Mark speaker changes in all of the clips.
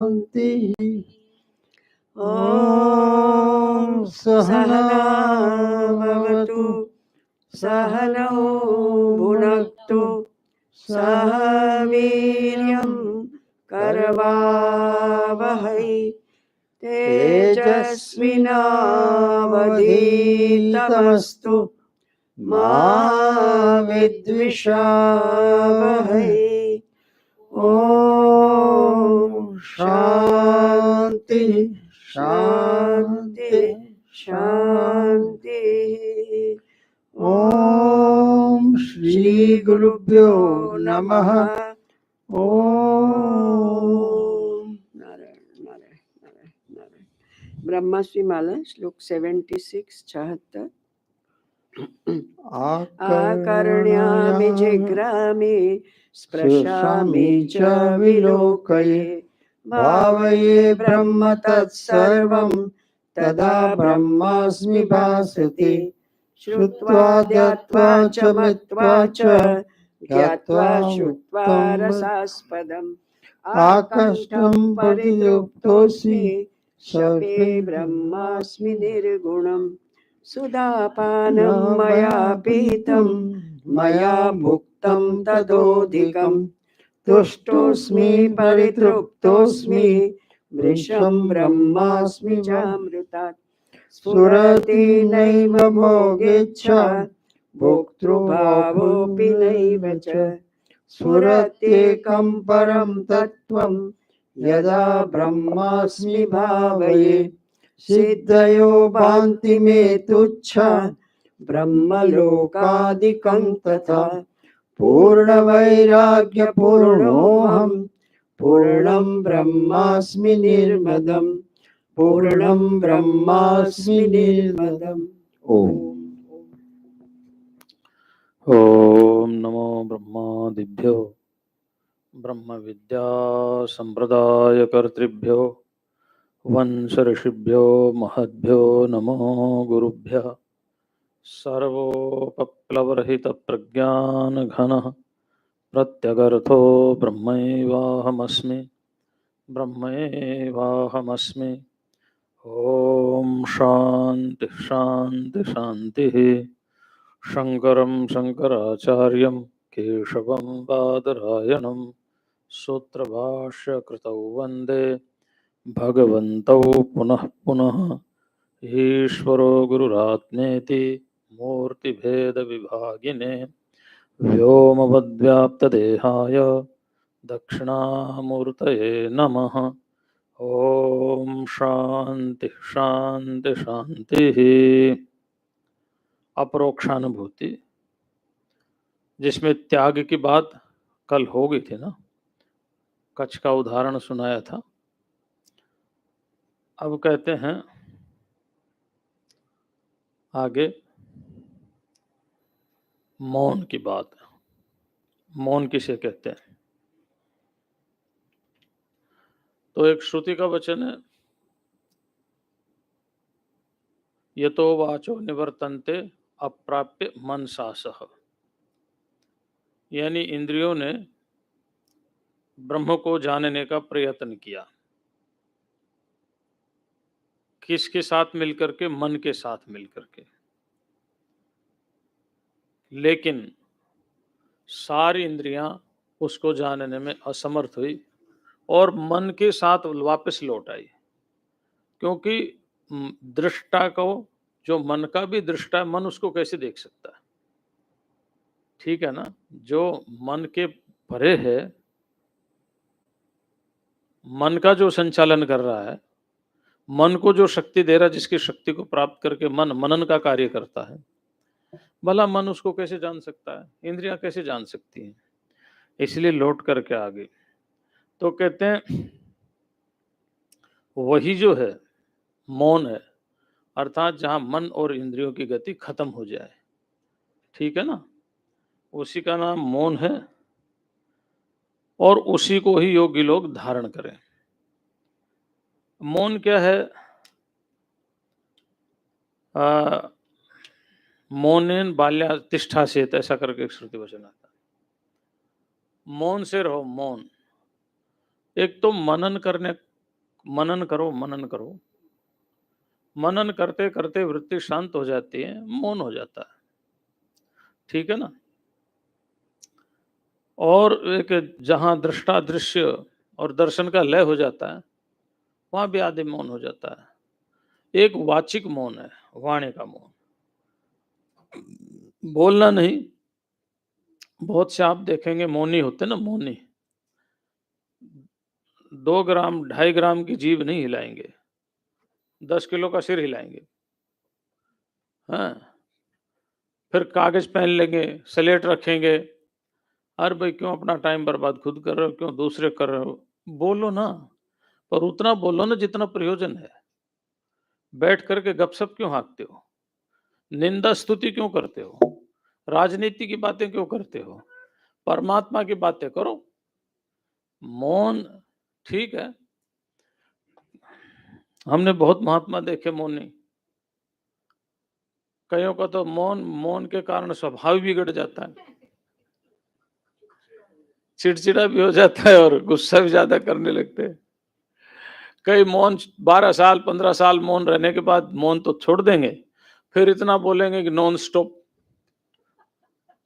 Speaker 1: ॐ सहना भवतु सहनौ भुनक्तु सह वीर्यं करवावहै तेजस्विनावधीतमस्तु मा विद्विषावहै। ॐ शान्ति शान्ति शान्ति। ॐ श्री गुरुभ्यो नमः। ॐ नारायण नारायण नारायण नारायण। ब्रह्मश्री माला श्लोक 76 76। आकर्ण्यामि जिघ्रामि स्पृशामि च विलोकये भावये ब्रह्म तत्सर्वं तदा ब्रह्मास्मि भासते। श्रुत्वा ध्यात्वा च मत्वा च ज्ञात्वा श्रुत्वा रसास्पदम् आकष्टं परितृप्तोऽस्मि शपे ब्रह्मास्मि निर्गुणम्। सुधापानं मया पीतं मया भुक्तं ततोऽधिकम् तुष्टोऽस्मि परितृप्तोऽस्मि मृषं ब्रह्मास्मि चामृतात्। स्फुरति नैव भोगेच्छा भोक्तृभावोऽपि नैव च स्फुरत्येकं परं तत्त्वं यदा ब्रह्मास्मि भावये। सिद्धयो भान्ति मे तुच्छा ब्रह्मलोकादिकं तथा पूर्णवैराग्यपूर्णोऽहं पूर्णं ब्रह्मास्मि निर्मदम् पूर्णं ब्रह्मास्मि निर्मदम्।
Speaker 2: ओम नमो ब्रह्मादिभ्यो ब्रह्म विद्या संप्रदाय कर्तृभ्यो वंश ऋषिभ्यो महद्भ्यो नमो गुरुभ्यः। सर्वोपप्लवरहित प्रज्ञान घन प्रत्यगर्थो ब्रह्मैवाहमस्मि ब्रह्मैवाहमस्मि। ओम शांति शांति शांति। शंकरं शंकराचार्यं केशवं बादरायणं सूत्रभाष्यकृतौ वन्दे भगवन्तौ पुनः पुनः। ईश्वरो गुरुरात्मेति मूर्तिभेदविभागिने व्योमवद्व्याप्तदेहाय दक्षिणामूर्तये नमः। ओम शांति शांति शांति। अपरोक्षानुभूति, जिसमें त्याग की बात कल हो गई थी ना, कच्छ का उदाहरण सुनाया था। अब कहते हैं आगे मौन की बात। मौन किसे कहते हैं? तो एक श्रुति का वचन है, यतो वाचो निवर्तन्ते अप्राप्य मनसासः। यानी इंद्रियों ने ब्रह्म को जानने का प्रयत्न किया, किसके साथ मिलकर के? मन के साथ मिलकर के। लेकिन सारी इंद्रियां उसको जानने में असमर्थ हुई और मन के साथ वापस लौट आई। क्योंकि दृष्टा को, जो मन का भी दृष्टा है, मन उसको कैसे देख सकता है? ठीक है ना? जो मन के परे है, मन का जो संचालन कर रहा है, मन को जो शक्ति दे रहा है, जिसकी शक्ति को प्राप्त करके मन मनन का कार्य करता है, भला मन उसको कैसे जान सकता है? इंद्रियां कैसे जान सकती हैं? इसलिए लौट करके आ गई। तो कहते हैं वही जो है मौन है, अर्थात जहां मन और इंद्रियों की गति खत्म हो जाए, ठीक है ना, उसी का नाम मौन है और उसी को ही योगी लोग धारण करें। मौन क्या है? मौनेन बाल्या तिष्ठा से, ऐसा करके एक श्रुति वचन आता है। मौन से रहो, मौन। एक तो मनन करने मनन करो, मनन करो। मनन करते करते वृत्ति शांत हो जाती है, मौन हो जाता है। ठीक है ना? और एक जहां दृष्टा दृश्य और दर्शन का लय हो जाता है, वहां भी आदि मौन हो जाता है। एक वाचिक मौन है, वाणी का मौन, बोलना नहीं। बहुत से आप देखेंगे मौनी होते ना, मौनी 2 ग्राम 2.5 ग्राम की जीभ नहीं हिलाएंगे, 10 किलो का सिर हिलाएंगे। हाँ, फिर कागज पेन लेंगे, स्लेट रखेंगे। अरे भाई क्यों अपना टाइम बर्बाद खुद कर रहे हो, क्यों दूसरे कर रहे हो? बोलो ना, पर उतना बोलो ना जितना प्रयोजन है। बैठ करके गपशप क्यों हाँकते हो? निंदा स्तुति क्यों करते हो? राजनीति की बातें क्यों करते हो? परमात्मा की बातें करो। मौन ठीक है, हमने बहुत महात्मा देखे मौनी। कईयों का तो मौन मौन के कारण स्वभाव बिगड़ जाता है, चिड़चिड़ा भी हो जाता है और गुस्सा भी ज्यादा करने लगते हैं। कई मौन 12 साल 15 साल मौन रहने के बाद मौन तो छोड़ देंगे, फिर इतना बोलेंगे कि नॉन स्टॉप।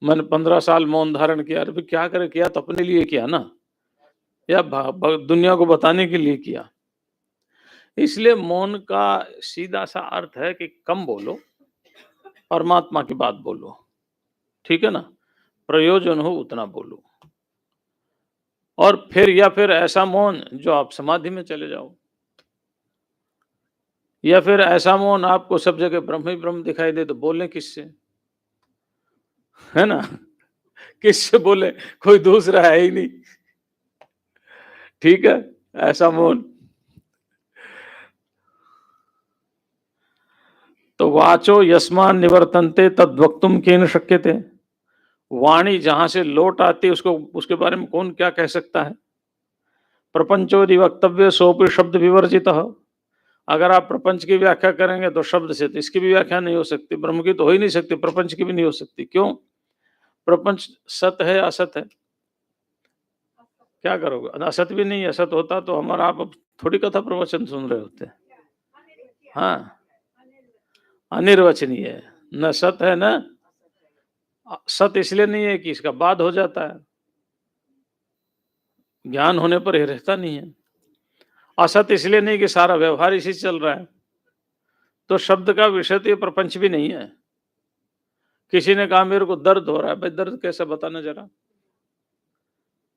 Speaker 2: मैंने 15 साल मौन धारण किया। अरे क्या करे, किया तो अपने लिए किया ना, या दुनिया को बताने के लिए किया। इसलिए मौन का सीधा सा अर्थ है कि कम बोलो, परमात्मा की बात बोलो। ठीक है ना? प्रयोजन हो उतना बोलो। और फिर या फिर ऐसा मौन जो आप समाधि में चले जाओ, या फिर ऐसा मौन आपको सब जगह ब्रह्म ही ब्रह्म दिखाई दे, तो बोलें किससे? है ना? किससे बोले? कोई दूसरा है ही नहीं। ठीक है, ऐसा मौन। तो वाचो यस्मान निवर्तन्ते तद वक्तुम केन शक्यते। वाणी जहां से लौट आती है उसको, उसके बारे में कौन क्या कह सकता है? प्रपंचोदि वक्तव्य सोपि शब्द विवर्जित। अगर आप प्रपंच की व्याख्या करेंगे तो शब्द से तो इसकी भी व्याख्या नहीं हो सकती, ब्रह्म की तो हो ही नहीं सकती, प्रपंच की भी नहीं हो सकती। क्यों? प्रपंच सत है असत है? क्या करोगे? असत भी नहीं, असत होता तो हमारा आप अब थोड़ी कथा प्रवचन सुन रहे होते। हाँ, अनिर्वचनीय है, न सत है न सत। इसलिए नहीं है कि इसका बाद हो जाता है, ज्ञान होने पर ये रहता नहीं है। असत इसलिए नहीं कि सारा व्यवहार इसी से चल रहा है। तो शब्द का विषय तो ये प्रपंच भी नहीं है। किसी ने कहा मेरे को दर्द हो रहा है, भाई दर्द कैसे बताना जरा,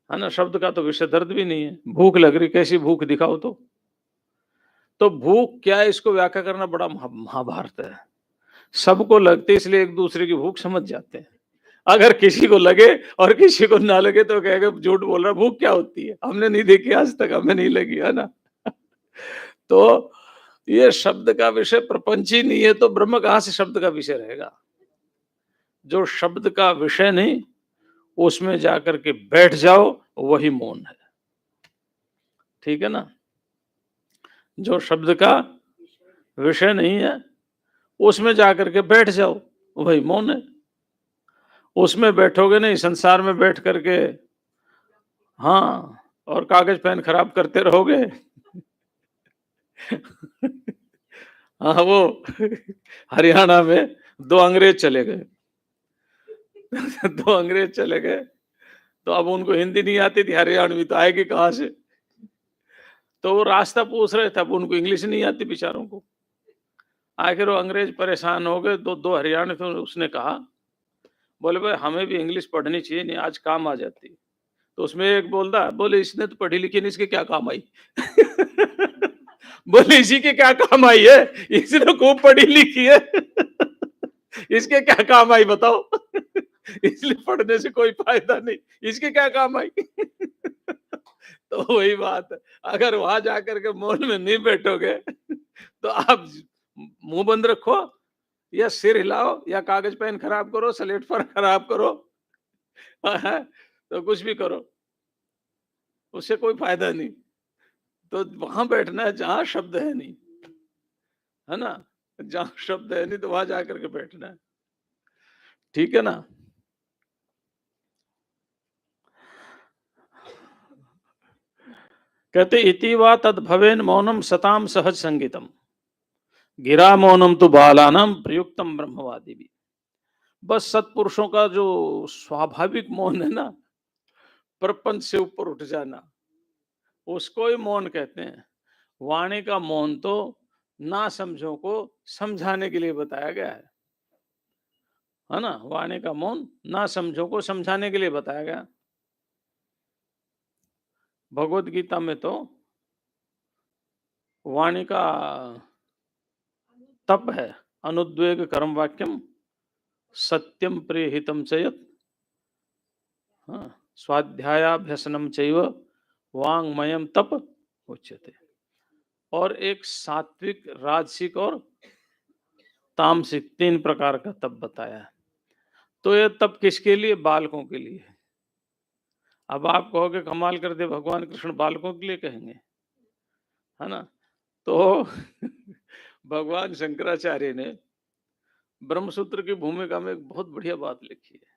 Speaker 2: है ना? शब्द का तो विषय दर्द भी नहीं है। भूख लग रही, कैसी भूख दिखाओ तो भूख क्या है, इसको व्याख्या करना बड़ा महाभारत है। सबको लगती है, इसलिए एक दूसरे की भूख समझ जाते हैं। अगर किसी को लगे और किसी को ना लगे तो कहेगा झूठ बोल रहा, भूख क्या होती है, हमने नहीं देखी आज तक, हमें नहीं लगी, है ना? तो ये शब्द का विषय प्रपंच ही नहीं है, तो ब्रह्म कहां से शब्द का विषय रहेगा? जो शब्द का विषय नहीं, उसमें जाकर के बैठ जाओ, वही मौन है। ठीक है ना? जो शब्द का विषय नहीं है, उसमें जाकर के बैठ जाओ, वही मौन है। उसमें बैठोगे नहीं, संसार में बैठ करके हाँ, और कागज पेन खराब करते रहोगे। हाँ, वो हरियाणा में 2 अंग्रेज चले गए। 2 अंग्रेज चले गए, तो अब उनको हिंदी नहीं आती थी, हरियाणवी तो आएगी कहाँ से? तो वो रास्ता पूछ रहे थे, अब उनको इंग्लिश नहीं आती बेचारों को। आखिर वो अंग्रेज परेशान हो गए, दो हरियाणवी थे, उसने कहा, बोले भाई हमें भी इंग्लिश पढ़नी चाहिए, नहीं आज काम आ जाती। तो उसमें एक बोलता, बोले इसने तो पढ़ी लिखी नहीं, इसके क्या काम आई? बोले इसी के क्या काम आई है, इसने खूब पढ़ी लिखी है। इसके क्या काम आई बताओ? इसलिए पढ़ने से कोई फायदा नहीं, इसके क्या काम आई? तो वही बात है, अगर वहां जाकर के मौन में नहीं बैठोगे तो आप मुंह बंद रखो, या सिर हिलाओ, या कागज पेन खराब करो, स्लेट पर खराब करो, तो कुछ भी करो, उससे कोई फायदा नहीं। तो वहां बैठना है जहां शब्द है नहीं, है ना? जहां शब्द है नहीं तो वहां जाकर के बैठना है। ठीक है ना? कहते इति वा तद भवेन मौनम सताम सहज संगीतम गिरा मौनम तो बालानाम प्रयुक्तम ब्रह्मवादी भी। बस सत्पुरुषों का जो स्वाभाविक मौन है ना, प्रपंच से ऊपर उठ जाना, उसको ही मौन कहते हैं। वाणी का मौन तो ना समझो को समझाने के लिए बताया गया है ना। वाणी का मौन ना समझो को समझाने के लिए बताया गया। भगवत गीता में तो वाणी का तप है, अनुद्वेग कर्म वाक्यम सत्यम प्रियहितम चयत, हाँ, स्वाध्यायाभ्यसनम चैव वांगमयम तप उच्यते। और एक सात्विक, राजसिक और तामसिक 3 प्रकार का तप बताया है। तो ये तप किसके लिए? बालकों के लिए। अब आप कहोगे कमाल कर दे, भगवान कृष्ण बालकों के लिए कहेंगे, है ना। तो भगवान शंकराचार्य ने ब्रह्मसूत्र की भूमिका में एक बहुत बढ़िया बात लिखी है।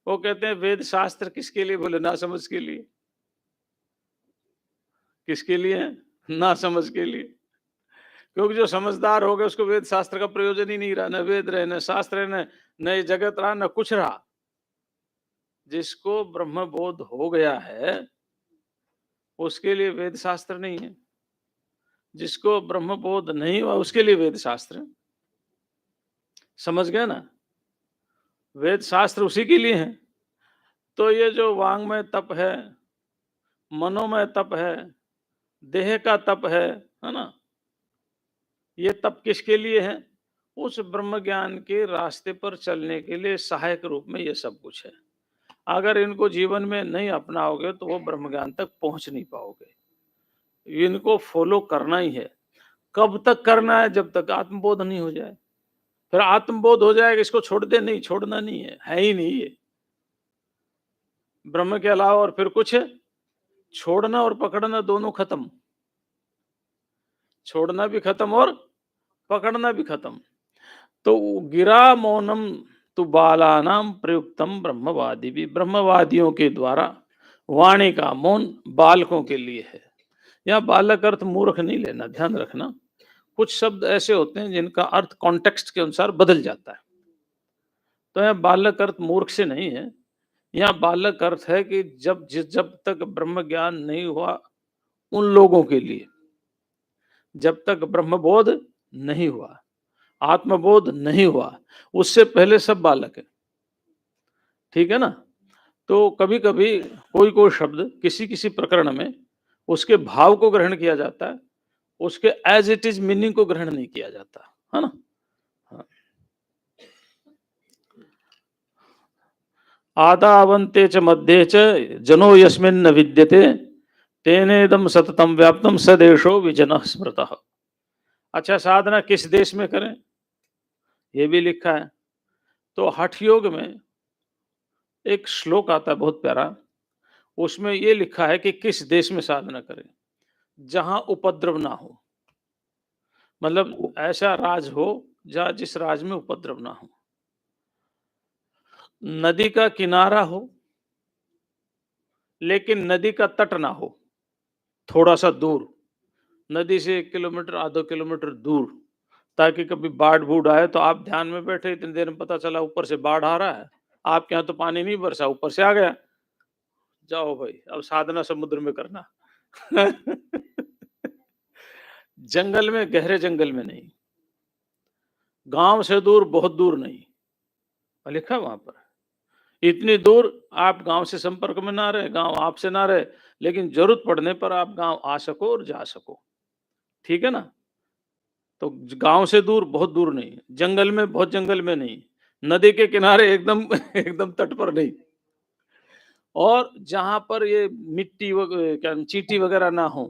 Speaker 2: वो कहते हैं वेद शास्त्र किसके लिए? बोले ना समझ के लिए। किसके लिए है? ना समझ के लिए। क्योंकि जो समझदार हो गया उसको वेद शास्त्र का प्रयोजन ही नहीं रहा, न वेद रहे, न शास्त्र रहे, न ये जगत रहा, न कुछ रहा। जिसको ब्रह्म बोध हो गया है उसके लिए वेद शास्त्र नहीं है, जिसको ब्रह्म बोध नहीं हुआ उसके लिए वेद शास्त्र। समझ गए ना? वेद शास्त्र उसी के लिए है। तो ये जो वांग्मय तप है, मनोमय तप है, देह का तप है ना, ये तप किसके लिए है? उस ब्रह्म ज्ञान के रास्ते पर चलने के लिए सहायक रूप में ये सब कुछ है। अगर इनको जीवन में नहीं अपनाओगे तो वो ब्रह्म ज्ञान तक पहुंच नहीं पाओगे। इनको फॉलो करना ही है। कब तक करना है? जब तक आत्मबोध नहीं हो जाए। फिर आत्मबोध हो जाएगा, इसको छोड़ दे, नहीं छोड़ना नहीं है ही नहीं ये। ब्रह्म के अलावा और फिर कुछ है? छोड़ना और पकड़ना दोनों खत्म। छोड़ना भी खत्म और पकड़ना भी खत्म। तो गिरा मौनम तु बालानाम प्रयुक्तम ब्रह्मवादी भी, ब्रह्मवादियों के द्वारा वाणी का मौन बालकों के लिए है। या बालक अर्थ मूर्ख नहीं लेना, ध्यान रखना। कुछ शब्द ऐसे होते हैं जिनका अर्थ कॉन्टेक्स्ट के अनुसार बदल जाता है। तो यह बालक अर्थ मूर्ख से नहीं है। यहाँ बालक अर्थ है कि जब तक ब्रह्म ज्ञान नहीं हुआ उन लोगों के लिए, जब तक ब्रह्मबोध नहीं हुआ, आत्मबोध नहीं हुआ, उससे पहले सब बालक है। ठीक है ना। तो कभी कभी कोई कोई शब्द किसी किसी प्रकरण में उसके भाव को ग्रहण किया जाता है, उसके एज इट इज मीनिंग को ग्रहण नहीं किया जाता, है ना। हाँ। आदावन्ते च मध्ये च जनो यस्मिन् न विद्यते तेनेदम सततम व्याप्तम सदेशो विजनः स्मृतः। अच्छा, साधना किस देश में करें ये भी लिखा है। तो हठ योग में एक श्लोक आता है बहुत प्यारा, उसमें ये लिखा है कि किस देश में साधना करें? जहां उपद्रव ना हो। मतलब ऐसा राज हो जहां जिस राज में उपद्रव ना हो। नदी का किनारा हो लेकिन नदी का तट ना हो, थोड़ा सा दूर, नदी से 1 किलोमीटर आधा किलोमीटर दूर, ताकि कभी बाढ़ बूढ़ आए तो आप ध्यान में बैठे, इतनी देर में पता चला ऊपर से बाढ़ आ रहा है, आपके यहाँ तो पानी नहीं बरसा, ऊपर से आ गया, जाओ भाई अब साधना समुद्र में करना। जंगल में, गहरे जंगल में नहीं, गांव से दूर, बहुत दूर नहीं, लिखा वहां पर। इतनी दूर आप गांव से संपर्क में ना रहे, गांव आपसे ना रहे, लेकिन जरूरत पड़ने पर आप गांव आ सको और जा सको। ठीक है ना। तो गांव से दूर, बहुत दूर नहीं, जंगल में, बहुत जंगल में नहीं, नदी के किनारे एकदम एकदम तट पर नहीं, और जहां पर ये मिट्टी क्या चींटी वगैरह ना हो,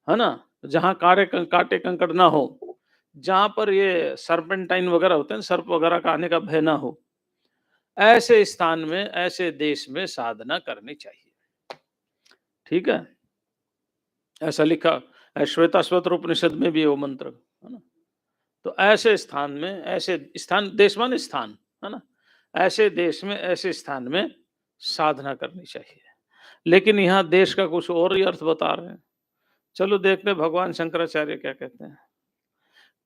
Speaker 2: है ना, जहां कांटे कंकड़ ना हो, जहां पर ये सर्पेंटाइन वगैरह होते हैं, सर्प वगैरह का आने का भय ना हो, ऐसे स्थान में, ऐसे देश में साधना करनी चाहिए। ठीक है। ऐसा लिखा श्वेताश्वतर उपनिषद में भी है वो मंत्र, है ना। तो ऐसे स्थान में, ऐसे स्थान, देश माने स्थान, है ना, ऐसे देश में, ऐसे स्थान में साधना करनी चाहिए। लेकिन यहाँ देश का कुछ और ही अर्थ बता रहे हैं। चलो देखते हैं भगवान शंकराचार्य क्या कहते हैं।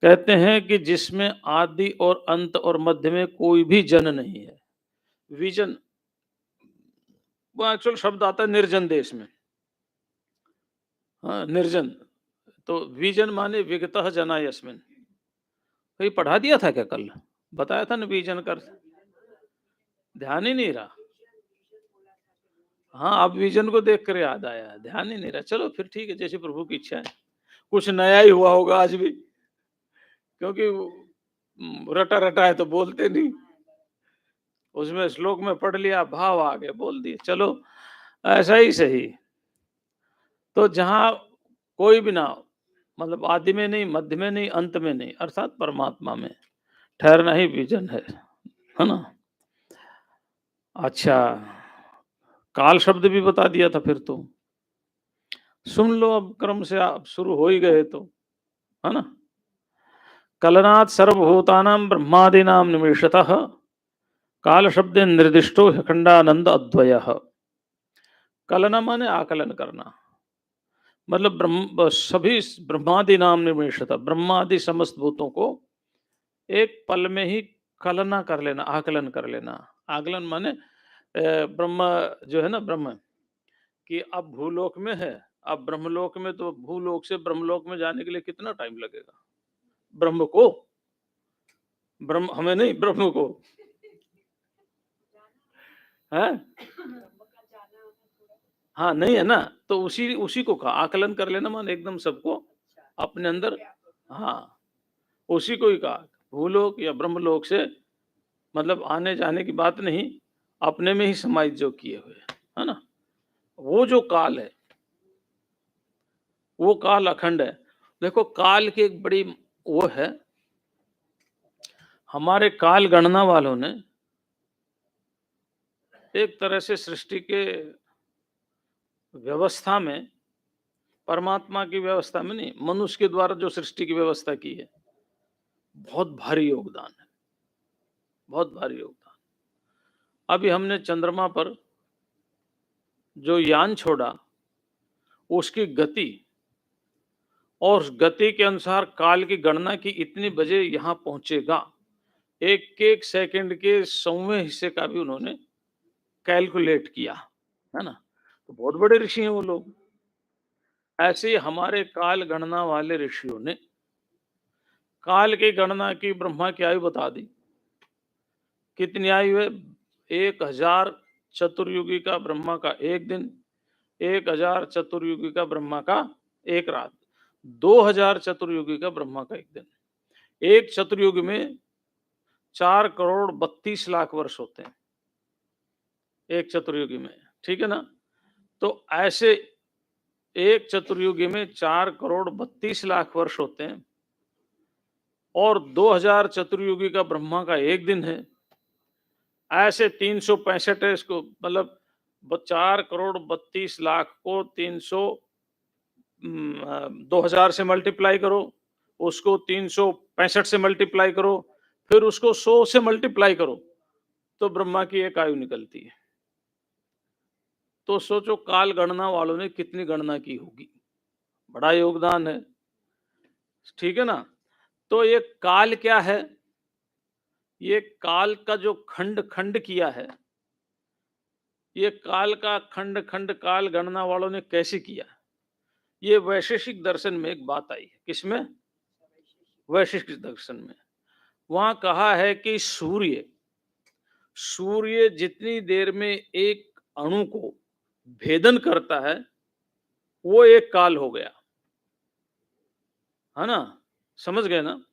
Speaker 2: कहते हैं कि जिसमें आदि और अंत और मध्य में कोई भी जन नहीं है। विजन, वो एक्चुअल शब्द आता है निर्जन देश में। हाँ, निर्जन। तो विजन माने विगतः जना यस्मिन। कहीं पढ़ा दिया था क्या कल? बताया था ना विजन कर, ध्यान ही नहीं रहा। हाँ, अब विजन को देख कर याद आया, ध्यान ही नहीं रहा। चलो फिर ठीक है, जैसे प्रभु की इच्छा है। कुछ नया ही हुआ होगा आज भी, क्योंकि रटा रटा है तो बोलते नहीं। उसमें श्लोक में पढ़ लिया, भाव आ गए, बोल दिए। चलो ऐसा ही सही। तो जहां कोई भी ना हो, मतलब आदि में नहीं, मध्य में नहीं, अंत में नहीं, अर्थात परमात्मा में ठहरना ही विजन है ना। अच्छा, काल शब्द भी बता दिया था फिर तो। सुन लो अब क्रम से, आप शुरू हो ही गए तो, है ना। कलनात् सर्वभूतानां ब्रह्मादीनां निमेषतः काल शब्द निर्दिष्टो खंडानंद अद्वयः। कलना माने आकलन करना, मतलब ब्रह्म सभी ब्रह्मादि नाम निमेषतः, ब्रह्मादि समस्त भूतों को एक पल में ही कलना कर लेना, आकलन कर लेना। आकलन माने ब्रह्म जो है ना, ब्रह्म कि अब भूलोक में है, अब ब्रह्मलोक में, तो भूलोक से ब्रह्मलोक में जाने के लिए कितना टाइम लगेगा? ब्रह्म को, ब्रह्म हमें नहीं, ब्रह्म को है। हाँ, नहीं है ना, तो उसी उसी को कहा आकलन कर लेना, मान एकदम सबको अपने अंदर। हाँ, उसी को ही कहा। भूलोक या ब्रह्मलोक से मतलब आने जाने की बात नहीं, अपने में ही समाहित जो किए हुए है ना। वो जो काल है, वो काल अखंड है। देखो काल की एक बड़ी वो है, हमारे काल गणना वालों ने एक तरह से सृष्टि के व्यवस्था में, परमात्मा की व्यवस्था में नहीं, मनुष्य के द्वारा जो सृष्टि की व्यवस्था की है, बहुत भारी योगदान है, बहुत भारी योगदान। अभी हमने चंद्रमा पर जो यान छोड़ा, उसकी गति और गति के अनुसार काल की गणना की, इतनी बजे यहां पहुंचेगा, एक एक सेकंड के 100वें हिस्से का भी उन्होंने कैलकुलेट किया, है ना। तो बहुत बड़े ऋषि हैं वो लोग। ऐसे ही हमारे काल गणना वाले ऋषियों ने काल की गणना की, ब्रह्मा की आयु बता दी। कितनी आयु है? 1000 चतुर्युगी का ब्रह्मा का एक दिन, 1000 चतुर्युगी का ब्रह्मा का एक रात, 2000 चतुर्युगी का ब्रह्मा का एक दिन। एक चतुर्युग में 4,32,00,000 वर्ष होते हैं, एक चतुर्युगी में, ठीक है ना। तो ऐसे एक चतुर्युगी में 4,32,00,000 वर्ष होते हैं, और 2000 चतुर्युगी का ब्रह्मा का एक दिन है। ऐसे 365 है इसको, मतलब 4,32,00,000 को 2000 से मल्टीप्लाई करो, उसको 365 से मल्टीप्लाई करो, फिर उसको 100 से मल्टीप्लाई करो, तो ब्रह्मा की एक आयु निकलती है। तो सोचो काल गणना वालों ने कितनी गणना की होगी, बड़ा योगदान है, ठीक है ना। तो ये काल क्या है? ये काल का जो खंड खंड किया है, ये काल का खंड खंड काल गणना वालों ने कैसे किया? ये वैशेषिक दर्शन में एक बात आई है। किसमें? वैशेषिक दर्शन में। वहां कहा है कि सूर्य सूर्य जितनी देर में एक अणु को भेदन करता है, वो एक काल हो गया, है ना। समझ गए ना?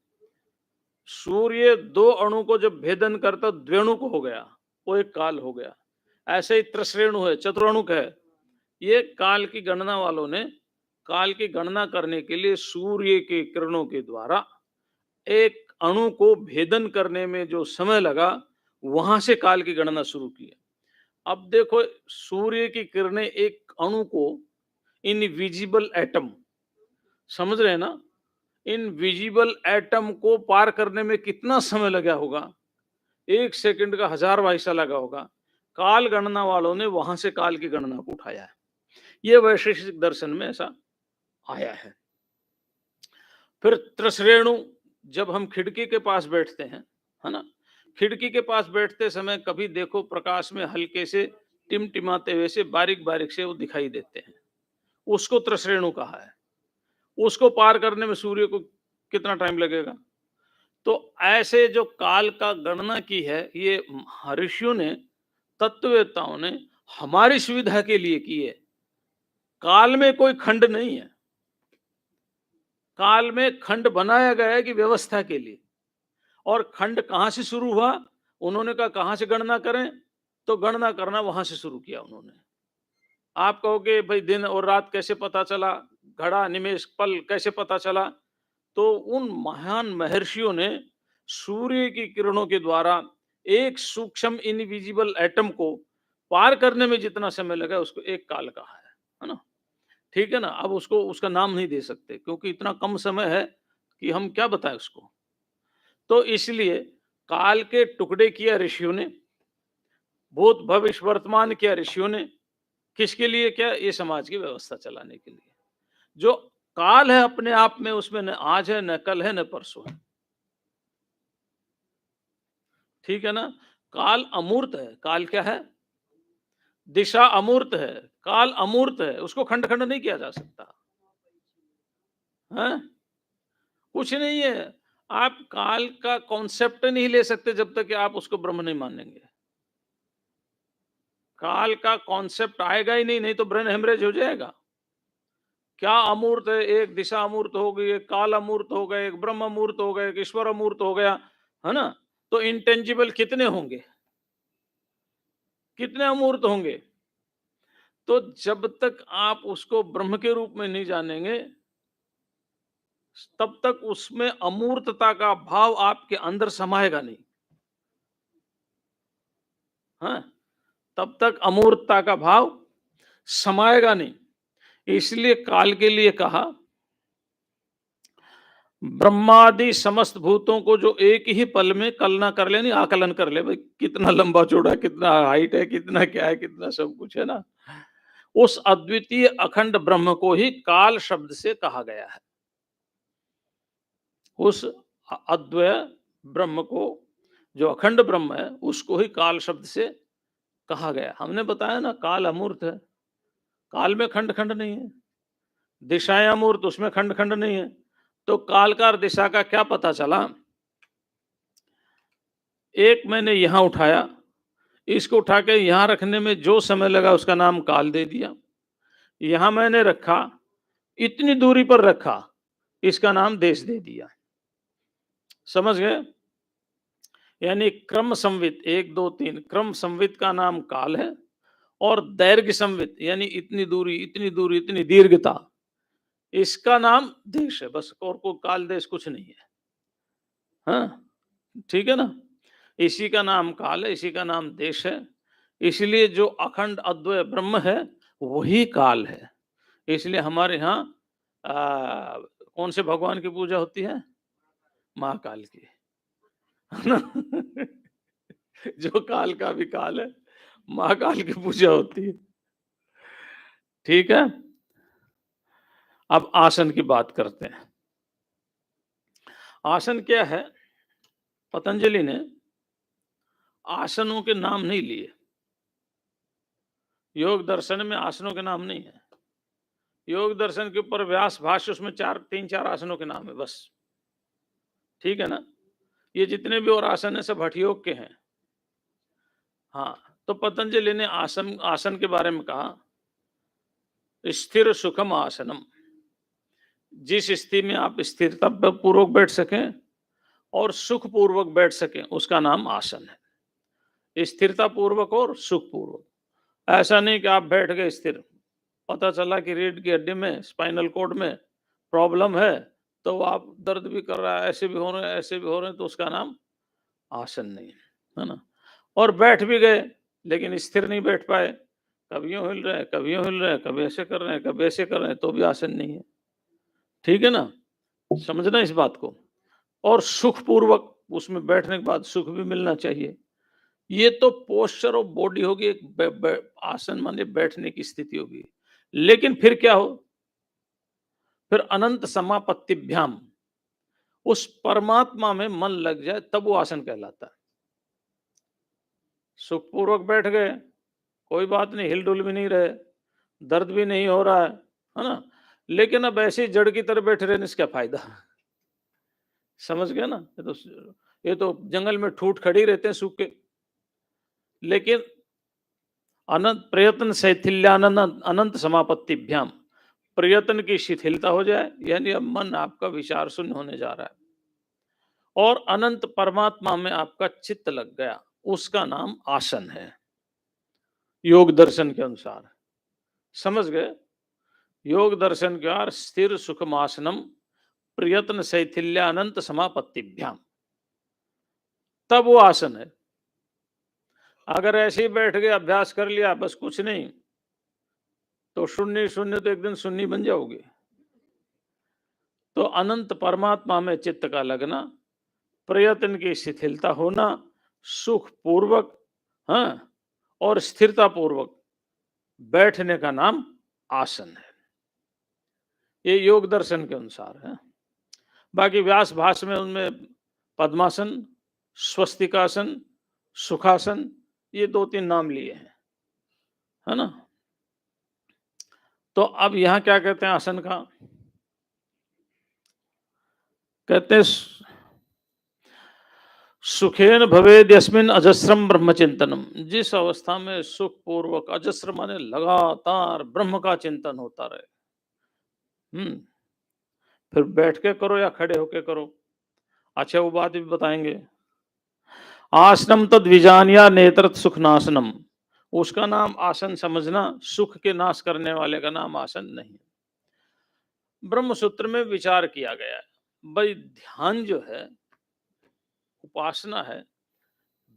Speaker 2: सूर्य 2 अणु को जब भेदन करता, द्वेणुक हो गया, वो एक काल हो गया। ऐसे ही त्रश्रेणु है, चतुरणुक है। ये काल की गणना वालों ने काल की गणना करने के लिए सूर्य के किरणों के द्वारा एक अणु को भेदन करने में जो समय लगा, वहां से काल की गणना शुरू की। अब देखो, सूर्य की किरणें एक अणु को, इनविजिबल एटम, समझ रहे हैं ना, इनविजिबल एटम को पार करने में कितना समय लगा होगा? 1 सेकंड का 1000 वाइसा लगा होगा। काल गणना वालों ने वहां से काल की गणना को उठाया है। ये वैशेषिक दर्शन में ऐसा आया है। फिर त्रसरेणु, जब हम खिड़की के पास बैठते हैं, है ना, खिड़की के पास बैठते समय कभी देखो प्रकाश में हल्के से टिमटिमाते हुए से बारीक बारीक से वो दिखाई देते हैं, उसको त्रसरेणु कहा है। उसको पार करने में सूर्य को कितना टाइम लगेगा? तो ऐसे जो काल का गणना की है, ये ऋषियों ने, तत्ववेत्ताओं ने हमारी सुविधा के लिए की है। काल में कोई खंड नहीं है। काल में खंड बनाया गया है कि व्यवस्था के लिए। और खंड कहां से शुरू हुआ? उन्होंने कहा कहां से गणना करें, तो गणना करना वहां से शुरू किया उन्होंने। आप कहोगे भाई दिन और रात कैसे पता चला, घड़ा निमेष पल कैसे पता चला? तो उन महान महर्षियों ने सूर्य की किरणों के द्वारा एक सूक्ष्म इनविजिबल एटम को पार करने में जितना समय लगा, उसको एक काल कहा है ना? ठीक है ना? अब उसको उसका नाम नहीं दे सकते क्योंकि इतना कम समय है कि हम क्या बताएं उसको। तो इसलिए काल के टुकड़े किया ऋषियों ने, भूत भविष्य वर्तमान किया ऋषियों ने, किसके लिए क्या? ये समाज की व्यवस्था चलाने के लिए। जो काल है अपने आप में, उसमें न आज है, न कल है, न परसों है। ठीक है ना? काल अमूर्त है। काल क्या है? दिशा अमूर्त है, काल अमूर्त है, उसको खंड खंड नहीं किया जा सकता है। कुछ नहीं है। आप काल का कॉन्सेप्ट नहीं ले सकते जब तक कि आप उसको ब्रह्म नहीं मानेंगे। काल का कॉन्सेप्ट आएगा ही नहीं, नहीं तो ब्रेन हेमरेज हो जाएगा। क्या अमूर्त है? एक दिशा अमूर्त हो गई, एक काल अमूर्त हो गए, एक ब्रह्म अमूर्त हो गए, एक ईश्वर अमूर्त हो गया, है ना? तो इंटेंजिबल कितने होंगे? कितने अमूर्त होंगे? तो जब तक आप उसको ब्रह्म के रूप में नहीं जानेंगे, तब तक उसमें अमूर्तता का भाव आपके अंदर समाएगा नहीं। हाँ, तब तक अमूर्तता का भाव समाएगा नहीं। इसलिए काल के लिए कहा, ब्रह्मादि समस्त भूतों को जो एक ही पल में कलना कर ले, नहीं आकलन कर ले, भाई कितना लंबा चौड़ा, कितना हाइट है, कितना क्या है, कितना सब कुछ है ना, उस अद्वितीय अखंड ब्रह्म को ही काल शब्द से कहा गया है। उस अद्वय ब्रह्म को, जो अखंड ब्रह्म है, उसको ही काल शब्द से कहा गया। हमने बताया ना, काल अमूर्त है, काल में खंड खंड नहीं है। दिशाएं अमूर्त, उसमें खंड खंड नहीं है। तो काल का और दिशा का क्या पता चला? एक मैंने यहां उठाया, इसको उठा के यहां रखने में जो समय लगा उसका नाम काल दे दिया। यहां मैंने रखा, इतनी दूरी पर रखा, इसका नाम देश दे दिया। समझ गए? यानी क्रम संवित 1 2 3 क्रम संवित का नाम काल है, और दैर्घ्य संवित यानी इतनी दूरी, इतनी दूरी, इतनी दीर्घता, इसका नाम देश है। बस, और कोई काल देश कुछ नहीं है। हाँ, ठीक है ना? इसी का नाम काल है, इसी का नाम देश है। इसलिए जो अखंड अद्वय ब्रह्म है, वही काल है। इसलिए हमारे यहाँ कौन से भगवान की पूजा होती है? महाकाल की, है ना? जो काल का भी काल है, महाकाल की पूजा होती है। ठीक है? अब आसन की बात करते हैं। आसन क्या है? पतंजलि ने आसनों के नाम नहीं लिए। योग दर्शन में आसनों के नाम नहीं है। योग दर्शन के ऊपर व्यास भाष्य, उसमें 3-4 आसनों के नाम है बस। ठीक है ना? ये जितने भी और आसन है सब हठ योग के हैं। हाँ, तो पतंजलि ने आसन आसन के बारे में कहा, स्थिर सुखम आसनम। जिस स्थिति में आप स्थिरता पूर्वक बैठ सकें और सुख पूर्वक बैठ सकें, उसका नाम आसन है। स्थिरता पूर्वक और सुख पूर्वक। ऐसा नहीं कि आप बैठ गए स्थिर, पता चला कि रीढ़ की हड्डी में, स्पाइनल कॉर्ड में प्रॉब्लम है, तो आप दर्द भी कर रहा है, ऐसे भी हो रहे हैं, ऐसे भी हो रहे हैं, तो उसका नाम आसन नहीं है ना? और बैठ भी गए लेकिन स्थिर नहीं बैठ पाए, कभी यूं हिल रहे हैं, कभी यूं हिल रहे हैं, कभी ऐसे कर रहे हैं, कभी ऐसे कर रहे हैं, तो भी आसन नहीं है। ठीक है ना? समझना इस बात को। और सुख पूर्वक, उसमें बैठने के बाद सुख भी मिलना चाहिए। ये तो पोस्चर ऑफ बॉडी होगी, एक आसन माने बैठने की स्थिति होगी। लेकिन फिर क्या हो, फिर अनंत समापत्तिभ्याम, उस परमात्मा में मन लग जाए तब वो आसन कहलाता है। सुखपूर्वक बैठ गए, कोई बात नहीं, हिल-डुल भी नहीं रहे, दर्द भी नहीं हो रहा है ना? लेकिन अब ऐसे ही जड़ की तरह बैठे रहने से क्या फ़ायदा? समझ गए ना? ये तो जंगल में ठूठ खड़ी रहते हैं सूख के। लेकिन अनंत प्रयत्न शैथिल्यानंद अनंत समापत्तिभ्याम, प्रयत्न की शिथिलता हो जाए, यानी अब मन आपका विचार शून्य होने जा रहा है और अनंत परमात्मा में आपका चित्त लग गया, उसका नाम आसन है, योग दर्शन के अनुसार। समझ गए? योग दर्शन के अनुसार स्थिर सुखमासनम प्रयत्न शैथिल्यानंत समापत्तिभ्याम, तब वो आसन है। अगर ऐसे ही बैठ गए, अभ्यास कर लिया, बस कुछ नहीं, तो शून्य शून्य तो एक दिन शून्य बन जाओगे। तो अनंत परमात्मा में चित्त का लगना, प्रयत्न की शिथिलता होना, सुख पूर्वक, हाँ, और स्थिरता पूर्वक बैठने का नाम आसन है। ये योग दर्शन के अनुसार है। बाकी व्यास भाष्य में उनमें पद्मासन, स्वस्तिकासन, सुखासन, ये 2-3 नाम लिए हैं, है ना? तो अब यहाँ क्या कहते हैं आसन का? कहते हैं सुखेन भवेद यस्मिन अजस्रम ब्रह्मचिंतनम, जिस अवस्था में सुख पूर्वक, अजस्र माने लगातार ब्रह्म का चिंतन होता रहे। फिर बैठ के करो या खड़े होके करो, अच्छा वो बात भी बताएंगे। आसनम तद विजानिया नेत्र सुखनाशनम, उसका नाम आसन समझना, सुख के नाश करने वाले का नाम आसन नहीं। ब्रह्म सूत्र में विचार किया गया है भाई, ध्यान जो है, उपासना है,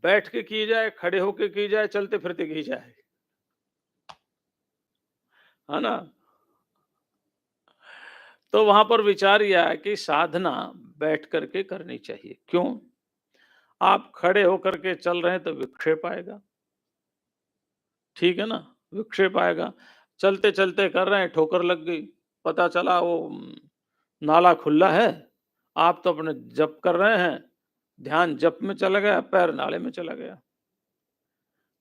Speaker 2: बैठ के की जाए, खड़े होके की जाए, चलते फिरते की जाए, है ना? तो वहां पर विचार यह है कि साधना बैठ करके करनी चाहिए। क्यों? आप खड़े होकर के चल रहे हैं तो विक्षेप आएगा, ठीक है ना? विक्षेप आएगा। चलते चलते कर रहे हैं, ठोकर लग गई, पता चला वो नाला खुला है, आप तो अपने जप कर रहे हैं, ध्यान जप में चला गया, पैर नाले में चला गया।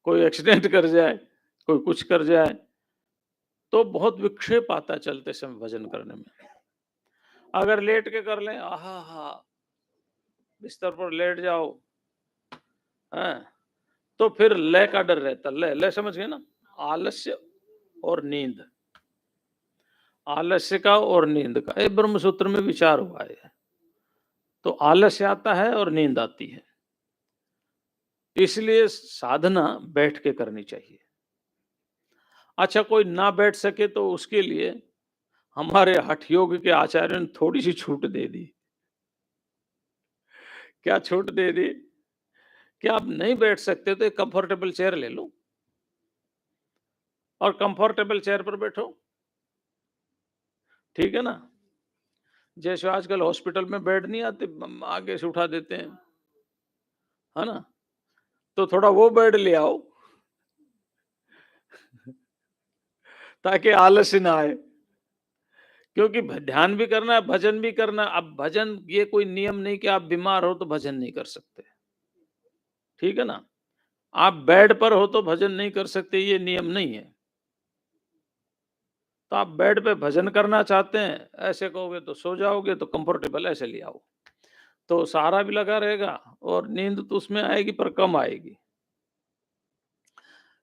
Speaker 2: कोई एक्सीडेंट कर जाए, कोई कुछ कर जाए, तो बहुत विक्षेप आता है चलते समय भजन करने में। अगर लेट के कर लें, आहा हा, बिस्तर पर लेट जाओ, हैं, तो फिर लय का डर रहता। लय लय समझ गए ना? आलस्य और नींद, आलस्य का और नींद का, ये ब्रह्म सूत्र में विचार हुआ है। तो आलस्य आता है और नींद आती है, इसलिए साधना बैठ के करनी चाहिए। अच्छा, कोई ना बैठ सके तो उसके लिए हमारे हठ योग के आचार्य ने थोड़ी सी छूट दे दी। क्या छूट दे दी? कि आप नहीं बैठ सकते तो एक कंफर्टेबल चेयर ले लो और कंफर्टेबल चेयर पर बैठो, ठीक है ना? जैसे आजकल हॉस्पिटल में बेड नहीं आते, आगे से उठा देते हैं, है ना? तो थोड़ा वो बेड ले आओ ताकि आलस्य ना आए, क्योंकि ध्यान भी करना है, भजन भी करना है। अब भजन ये कोई नियम नहीं कि आप बीमार हो तो भजन नहीं कर सकते, ठीक है ना? आप बेड पर हो तो भजन नहीं कर सकते, ये नियम नहीं है। तो आप बेड पे भजन करना चाहते हैं, ऐसे कहोगे तो सो जाओगे, तो कंफर्टेबल ऐसे ले आओ, तो सहारा भी लगा रहेगा और नींद तो उसमें आएगी पर कम आएगी।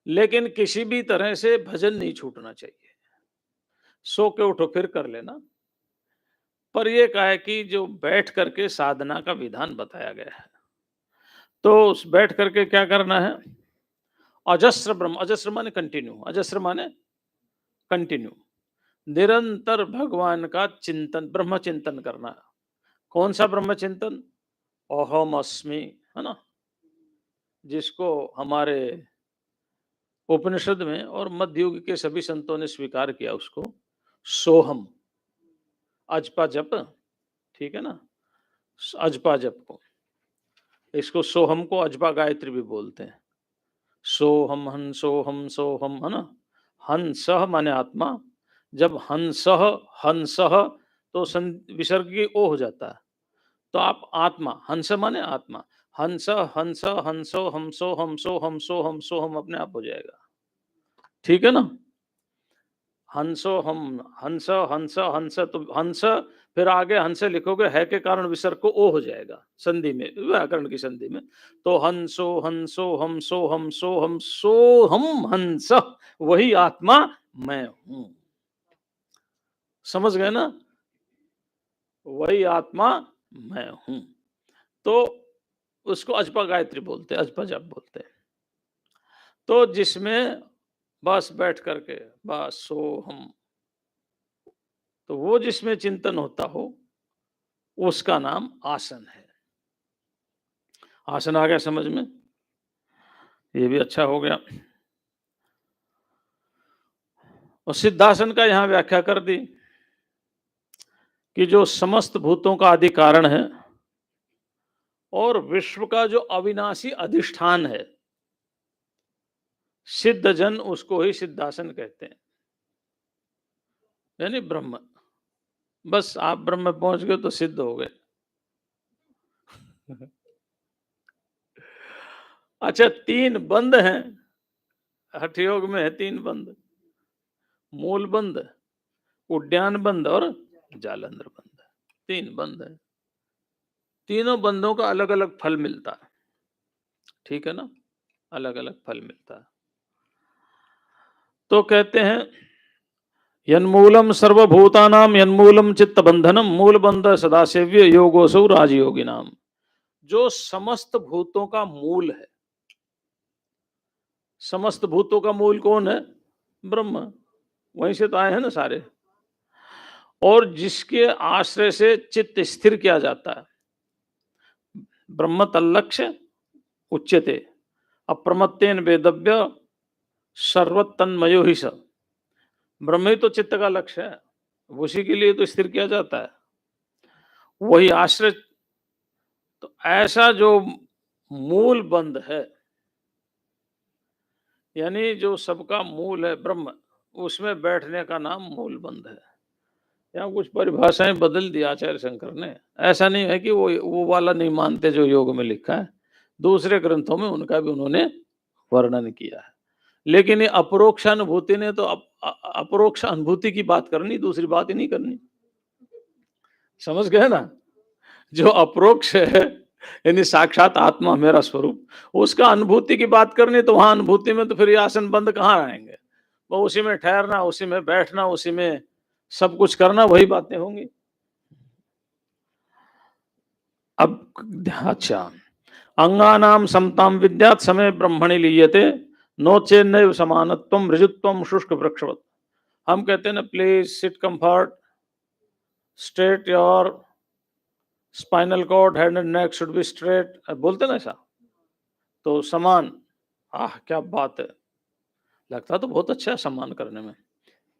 Speaker 2: लेकिन किसी भी तरह से भजन नहीं छूटना चाहिए। सो के उठो फिर कर लेना, पर ये कहा है कि जो बैठ करके साधना का विधान बताया गया है, तो उस बैठ करके क्या करना है? अजस्र ब्रह्म, अजस्र माने कंटिन्यू, अजस्र माने कंटिन्यू, निरंतर भगवान का चिंतन, ब्रह्म चिंतन करना। कौन सा ब्रह्म चिंतन? अहम अस्मि, है ना? जिसको हमारे उपनिषद में और मध्य युग के सभी संतों ने स्वीकार किया, उसको सोहम, अजपा जप, ठीक है ना? अजपा जप को, इसको सोहम को अजपा गायत्री भी बोलते हैं। सोहम हंसोहम सोहम, है ना। हंस माने आत्मा। जब हंस हंस तो विसर्ग की ओ हो जाता है। तो आप आत्मा, हंस माने आत्मा, हंस हंस हंसो हमसो हमसो हमसो हमसो हम अपने आप हो जाएगा। ठीक है ना। हंसो हम, हंस हंस हंस, तो हंस फिर आगे हंस लिखोगे, है के कारण विसर्ग को ओ हो जाएगा संधि में, व्याकरण की संधि में। तो हंसो हंसो हमसो हमसो हमसो हम हंस, वही आत्मा मैं हूं। समझ गए ना। वही आत्मा मैं हूं। तो उसको अजपा गायत्री बोलते हैं, अजपा जप बोलते हैं। तो जिसमें बस बैठ करके बस सो हम, तो वो जिसमें चिंतन होता हो उसका नाम आसन है। आसन आ गया समझ में, ये भी अच्छा हो गया। और सिद्धासन का यहां व्याख्या कर दी कि जो समस्त भूतों का आदि कारण है और विश्व का जो अविनाशी अधिष्ठान है, सिद्ध जन उसको ही सिद्धासन कहते हैं, यानी ब्रह्म। बस आप ब्रह्म में पहुंच गए तो सिद्ध हो गए। अच्छा, 3 बंद हैं हठ योग में, है 3 बंद, मूल बंद, उद्यान बंद और जालंधर बंद। 3 बंद है। तीनों बंदों का अलग अलग फल मिलता है। ठीक है ना, अलग अलग फल मिलता है। तो कहते हैं यन्मूलम सर्वभूतानाम यन्मूलम चित्त बंधनम मूल बंध सदासेव्य योगोसौ राजयोगी नाम। जो समस्त भूतों का मूल है, समस्त भूतों का मूल कौन है? ब्रह्म। वहीं से तो आए हैं ना सारे। और जिसके आश्रय से चित्त स्थिर किया जाता है, ब्रह्म तल्लक्ष्य उच्यते अप्रमत्तेन वेदव्य सर्वतन्मयो ही स। ब्रह्म ही तो चित्त का लक्ष्य है, उसी के लिए तो स्थिर किया जाता है, वही आश्रय। तो ऐसा जो मूल बंध है, यानी जो सबका मूल है ब्रह्म, उसमें बैठने का नाम मूल बंध है। यहाँ कुछ परिभाषाएं बदल दी आचार्य शंकर ने। ऐसा नहीं है कि वो वाला नहीं मानते जो योग में लिखा है, दूसरे ग्रंथों में उनका भी उन्होंने वर्णन किया है। लेकिन ये अपरोक्ष अनुभूति ने तो अपरोक्ष अनुभूति की बात करनी, दूसरी बात ही नहीं करनी। समझ गए ना। जो अपरोक्ष है यानी साक्षात आत्मा मेरा स्वरूप, उसका अनुभूति की बात करनी, तो वहां अनुभूति में तो फिर ये आसन बंद कहाँ आएंगे। वो उसी में ठहरना, उसी में बैठना, उसी में सब कुछ करना, वही बातें होंगी। अब अच्छा, अंगानाम समताम विद्यात समय ब्रह्मणि लीयते नोचेन्नैव समानत्वम ऋजुत्वम शुष्क वृक्षवत। हम कहते हैं ना, please sit comfort, straight your spinal cord, head and neck should be straight, बोलते ना ऐसा, तो समान। आह क्या बात है, लगता तो बहुत अच्छा है सम्मान करने में,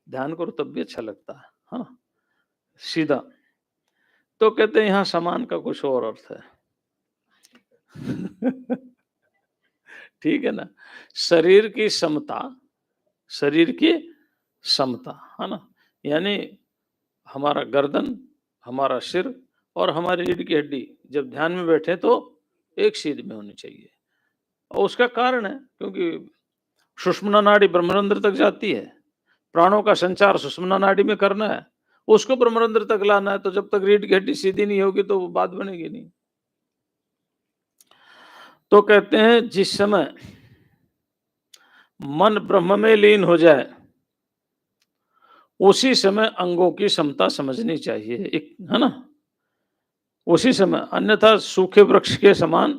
Speaker 2: ध्यान करो तब भी अच्छा लगता है, हाँ सीधा। तो कहते हैं यहाँ समान का कुछ और अर्थ है। ठीक है ना, शरीर की समता, शरीर की समता, है ना। यानी हमारा गर्दन, हमारा सिर और हमारी रीढ़ की हड्डी जब ध्यान में बैठे तो एक सीध में होनी चाहिए। और उसका कारण है क्योंकि सुषुम्ना नाड़ी ब्रह्मरंध्र तक जाती है, प्राणों का संचार सुषुम्ना नाड़ी में करना है, उसको ब्रह्मरंध्र तक लाना है। तो जब तक रीढ़ की हड्डी सीधी नहीं होगी तो वो बात बनेगी नहीं। तो कहते हैं जिस समय मन ब्रह्म में लीन हो जाए उसी समय अंगों की समता समझनी चाहिए, एक है ना, उसी समय। अन्यथा सूखे वृक्ष के समान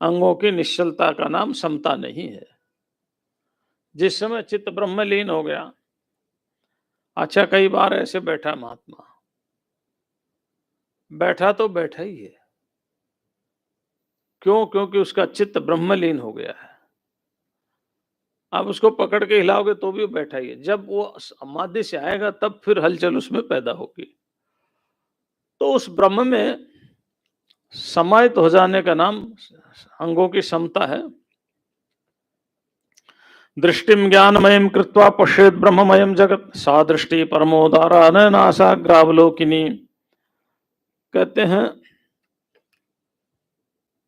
Speaker 2: अंगों की निश्चलता का नाम समता नहीं है। जिस समय चित्त ब्रह्म में लीन हो गया, अच्छा कई बार ऐसे बैठा महात्मा, बैठा तो बैठा ही है, क्यों? क्योंकि उसका चित्त ब्रह्मलीन हो गया है। आप उसको पकड़ के हिलाओगे तो भी वो बैठा ही है। जब वो समाधि से आएगा तब फिर हलचल उसमें पैदा होगी। तो उस ब्रह्म में समाहित हो जाने का नाम अंगों की समता है। दृष्टिम ज्ञानमयम कृत्वा पश्येत ब्रह्ममयम जगत सा दृष्टि परमोदारा न नासाग्रावलोकिनी। कहते हैं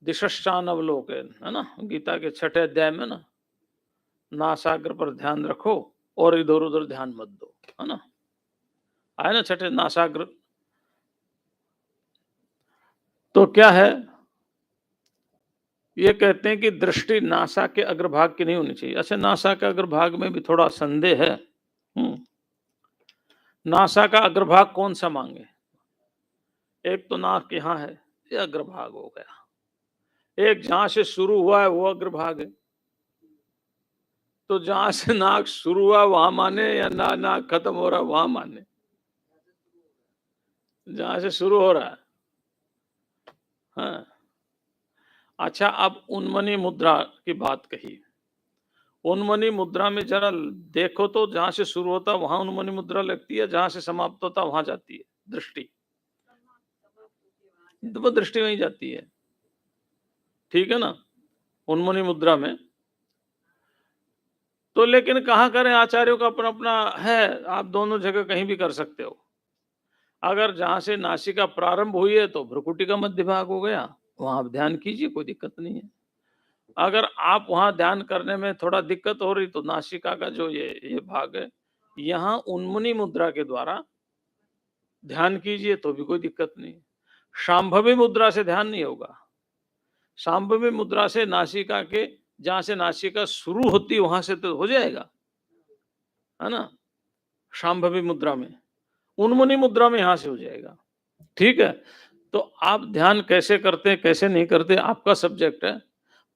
Speaker 2: दिशश्चानवलोकन, है ना, गीता के 6ठे अध्याय में ना, नासाग्र पर ध्यान रखो और इधर उधर ध्यान मत दो, है ना, आए ना 6ठे नासाग्र। तो क्या है, ये कहते हैं कि दृष्टि नासा के अग्रभाग की नहीं होनी चाहिए। अच्छा, नासा के अग्रभाग में भी थोड़ा संदेह है। नासा का अग्रभाग कौन सा मांगे? एक तो नाक यहां है, ये अग्रभाग हो गया। एक जहां से शुरू हुआ है वो अग्रभाग है। तो जहां से नाक शुरू हुआ वहां माने, या नाक खत्म हो रहा वहां माने? जहां से शुरू हो रहा है। हाँ। अच्छा, अब उन्मनी मुद्रा की बात कही। उन्मनी मुद्रा में जरा देखो तो, जहां से शुरू होता वहां उन्मनी मुद्रा लगती है, जहां से समाप्त होता वहां जाती है दृष्टि, तो वो दृष्टि वहीं जाती है। ठीक है ना, उन्मनी मुद्रा में। तो लेकिन कहाँ करें, आचार्यों का अपना अपना है, आप दोनों जगह कहीं भी कर सकते हो। अगर जहां से नासिका प्रारंभ हुई है तो भ्रुकुटी का मध्य भाग हो गया, वहां आप ध्यान कीजिए, कोई दिक्कत नहीं है। अगर आप वहां ध्यान करने में थोड़ा दिक्कत हो रही तो नासिका का जो ये भाग है, यहाँ उन्मुनी मुद्रा के द्वारा ध्यान कीजिए तो भी कोई दिक्कत नहीं। शांभवी मुद्रा से ध्यान नहीं होगा। शांभवी मुद्रा से नासिका के, जहां से नासिका शुरू होती है वहां से तो हो जाएगा, है ना, शांभवी मुद्रा में। उन्मुनी मुद्रा में यहां से हो जाएगा। ठीक है, तो आप ध्यान कैसे करते हैं कैसे नहीं करते आपका सब्जेक्ट है,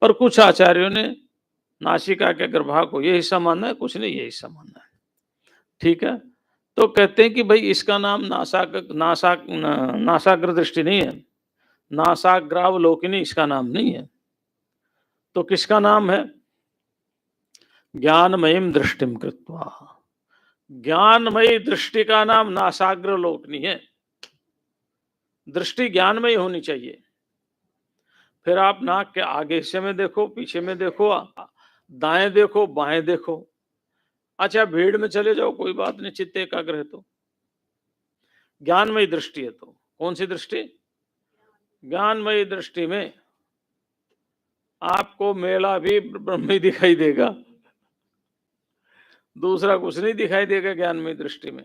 Speaker 2: पर कुछ आचार्यों ने नासिका के गर्भाग को ये हिस्सा मानना है, कुछ ने ये हिस्सा मानना है। ठीक है, तो कहते हैं कि भाई इसका नाम नासाग्र दृष्टि नहीं है, नासाग्रावलोकिनी इसका नाम नहीं है। तो किसका नाम है? ज्ञानमयीम दृष्टिम कृत्वा। ज्ञानमयी दृष्टि का नाम नासाग्र लोकनी है। दृष्टि ज्ञानमयी होनी चाहिए। फिर आप नाक के आगे हिस्से में देखो, पीछे में देखो, दाएं देखो, बाएं देखो। अच्छा, भीड़ में चले जाओ, कोई बात नहीं, चित्त एकाग्र है तो ज्ञानमयी दृष्टि है। तो कौन सी दृष्टि? ज्ञानमयी दृष्टि में आपको मेला भी ब्रह्म ही दिखाई देगा, दूसरा कुछ नहीं दिखाई देगा ज्ञानमयी दृष्टि में।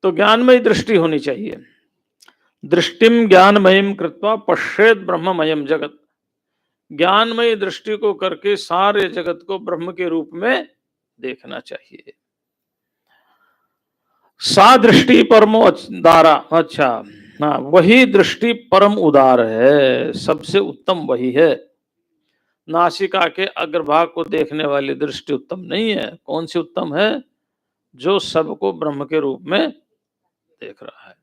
Speaker 2: तो ज्ञानमयी दृष्टि होनी चाहिए। दृष्टिम ज्ञानमयीम कृत्वा पश्येत ब्रह्ममयम जगत। ज्ञानमयी दृष्टि को करके सारे जगत को ब्रह्म के रूप में देखना चाहिए। सा दृष्टि परमो उदारा। अच्छा, हाँ, वही दृष्टि परम उदार है, सबसे उत्तम वही है। नासिका के अग्रभाग को देखने वाली दृष्टि उत्तम नहीं है। कौन सी उत्तम है? जो सबको ब्रह्म के रूप में देख रहा है।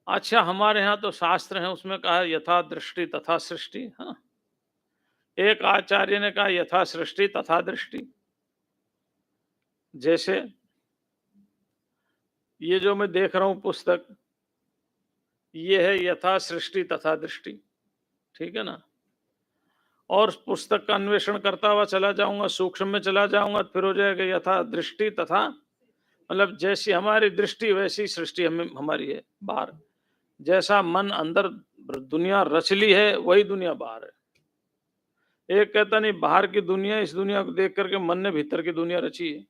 Speaker 2: अच्छा, हमारे यहाँ तो शास्त्र है, उसमें कहा है यथा दृष्टि तथा सृष्टि। हाँ, एक आचार्य ने कहा यथा सृष्टि तथा दृष्टि। जैसे ये जो मैं देख रहा हूं पुस्तक, ये है यथा सृष्टि तथा दृष्टि। ठीक है ना, और पुस्तक का अन्वेषण करता हुआ चला जाऊंगा, सूक्ष्म में चला जाऊंगा, फिर हो जाएगा यथा दृष्टि तथा, मतलब जैसी हमारी दृष्टि वैसी सृष्टि हमें हमारी है बाहर। जैसा मन अंदर दुनिया रच ली है, वही दुनिया बाहर है। एक कहता नहीं बाहर की दुनिया, इस दुनिया को देख करके मन ने भीतर की दुनिया रची है।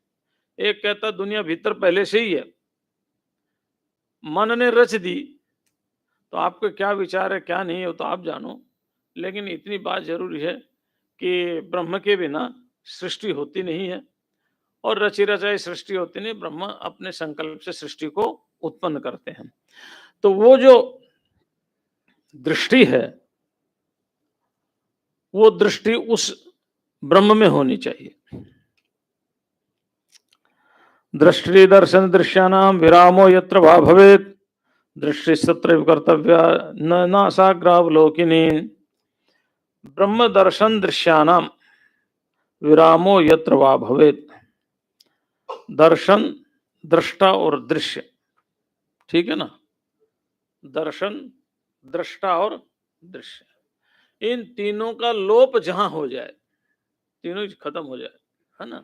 Speaker 2: एक कहता दुनिया भीतर पहले से ही है, मन ने रच दी। तो आपके क्या विचार है क्या नहीं है तो आप जानो, लेकिन इतनी बात जरूरी है कि ब्रह्म के बिना सृष्टि होती नहीं है, और रची रचाई सृष्टि होती नहीं, ब्रह्म अपने संकल्प से सृष्टि को उत्पन्न करते हैं। तो वो जो दृष्टि है, वो दृष्टि उस ब्रह्म में होनी चाहिए। दृष्टि दर्शन दृश्यानाम विरामो यत्र वा भवेत्, दृष्टि सत्र कर्तव्या न नासाग्रावलोकिनी। ब्रह्म दर्शन दृश्यानाम विरामो यत्र वा भवेत्। दर्शन, दृष्टा और दृश्य, ठीक है ना, दर्शन, दृष्टा और दृश्य, इन तीनों का लोप जहां हो जाए, तीनों ही खत्म हो जाए, है ना?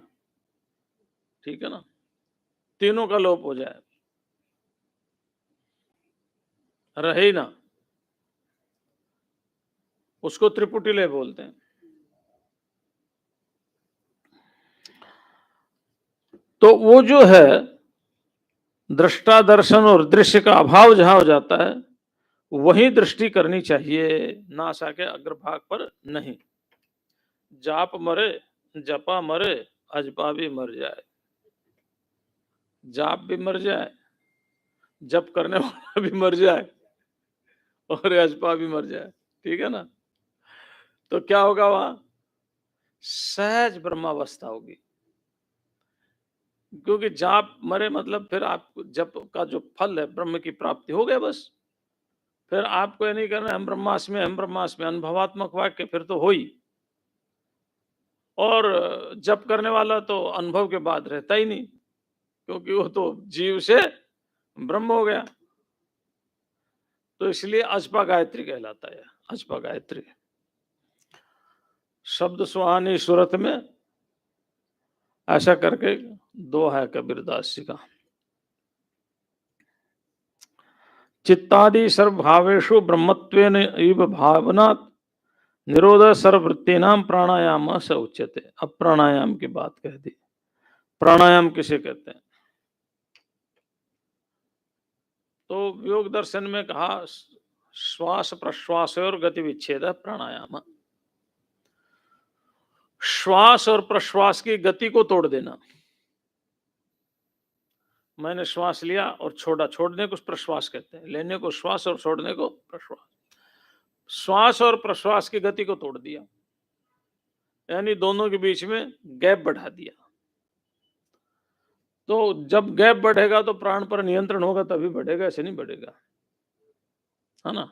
Speaker 2: ठीक है ना? तीनों का लोप हो जाए, रहे ही ना, उसको त्रिपुटिलय बोलते हैं। तो वो जो है दृष्टा दर्शन और दृश्य का अभाव जहां हो जाता है, वही दृष्टि करनी चाहिए, नासा के अग्रभाग पर नहीं। जाप मरे, जपा मरे, अजपा भी मर जाए। जाप भी मर जाए, जप करने वाला भी मर जाए, और अजपा भी मर जाए। ठीक है ना? तो क्या होगा वहां? सहज ब्रह्मावस्था होगी। क्योंकि जाप मरे मतलब फिर आप जप का जो फल है ब्रह्म की प्राप्ति हो गया बस। फिर आपको ये नहीं करना हम ब्रह्मास्मि, हम ब्रह्मास्मि, अनुभवात्मक वाक्य फिर तो हो ही। और जप करने वाला तो अनुभव के बाद रहता ही नहीं, क्योंकि वो तो जीव से ब्रह्म हो गया। तो इसलिए अजपा गायत्री कहलाता है, अजपा गायत्री। शब्द सुहानी सूरत में ऐसा करके दो है कबीरदास जी का। चित्तादि सर्वभावेषु ब्रह्मत्वेन इव भावनात् निरोध सर्ववृत्तीनाम प्राणायाम स उच्यते। अब प्राणायाम की बात कह दी। प्राणायाम किसे कहते हैं? तो योग दर्शन में कहा श्वास प्रश्वास और गति विच्छेद प्राणायाम। श्वास और प्रश्वास की गति को तोड़ देना। मैंने श्वास लिया और छोड़ा, छोड़ने को प्रश्वास कहते हैं, लेने को श्वास और छोड़ने को प्रश्वास। श्वास और प्रश्वास की गति को तोड़ दिया, यानी दोनों के बीच में गैप बढ़ा दिया। तो जब गैप बढ़ेगा तो प्राण पर नियंत्रण होगा, तभी बढ़ेगा, ऐसे नहीं बढ़ेगा, है ना?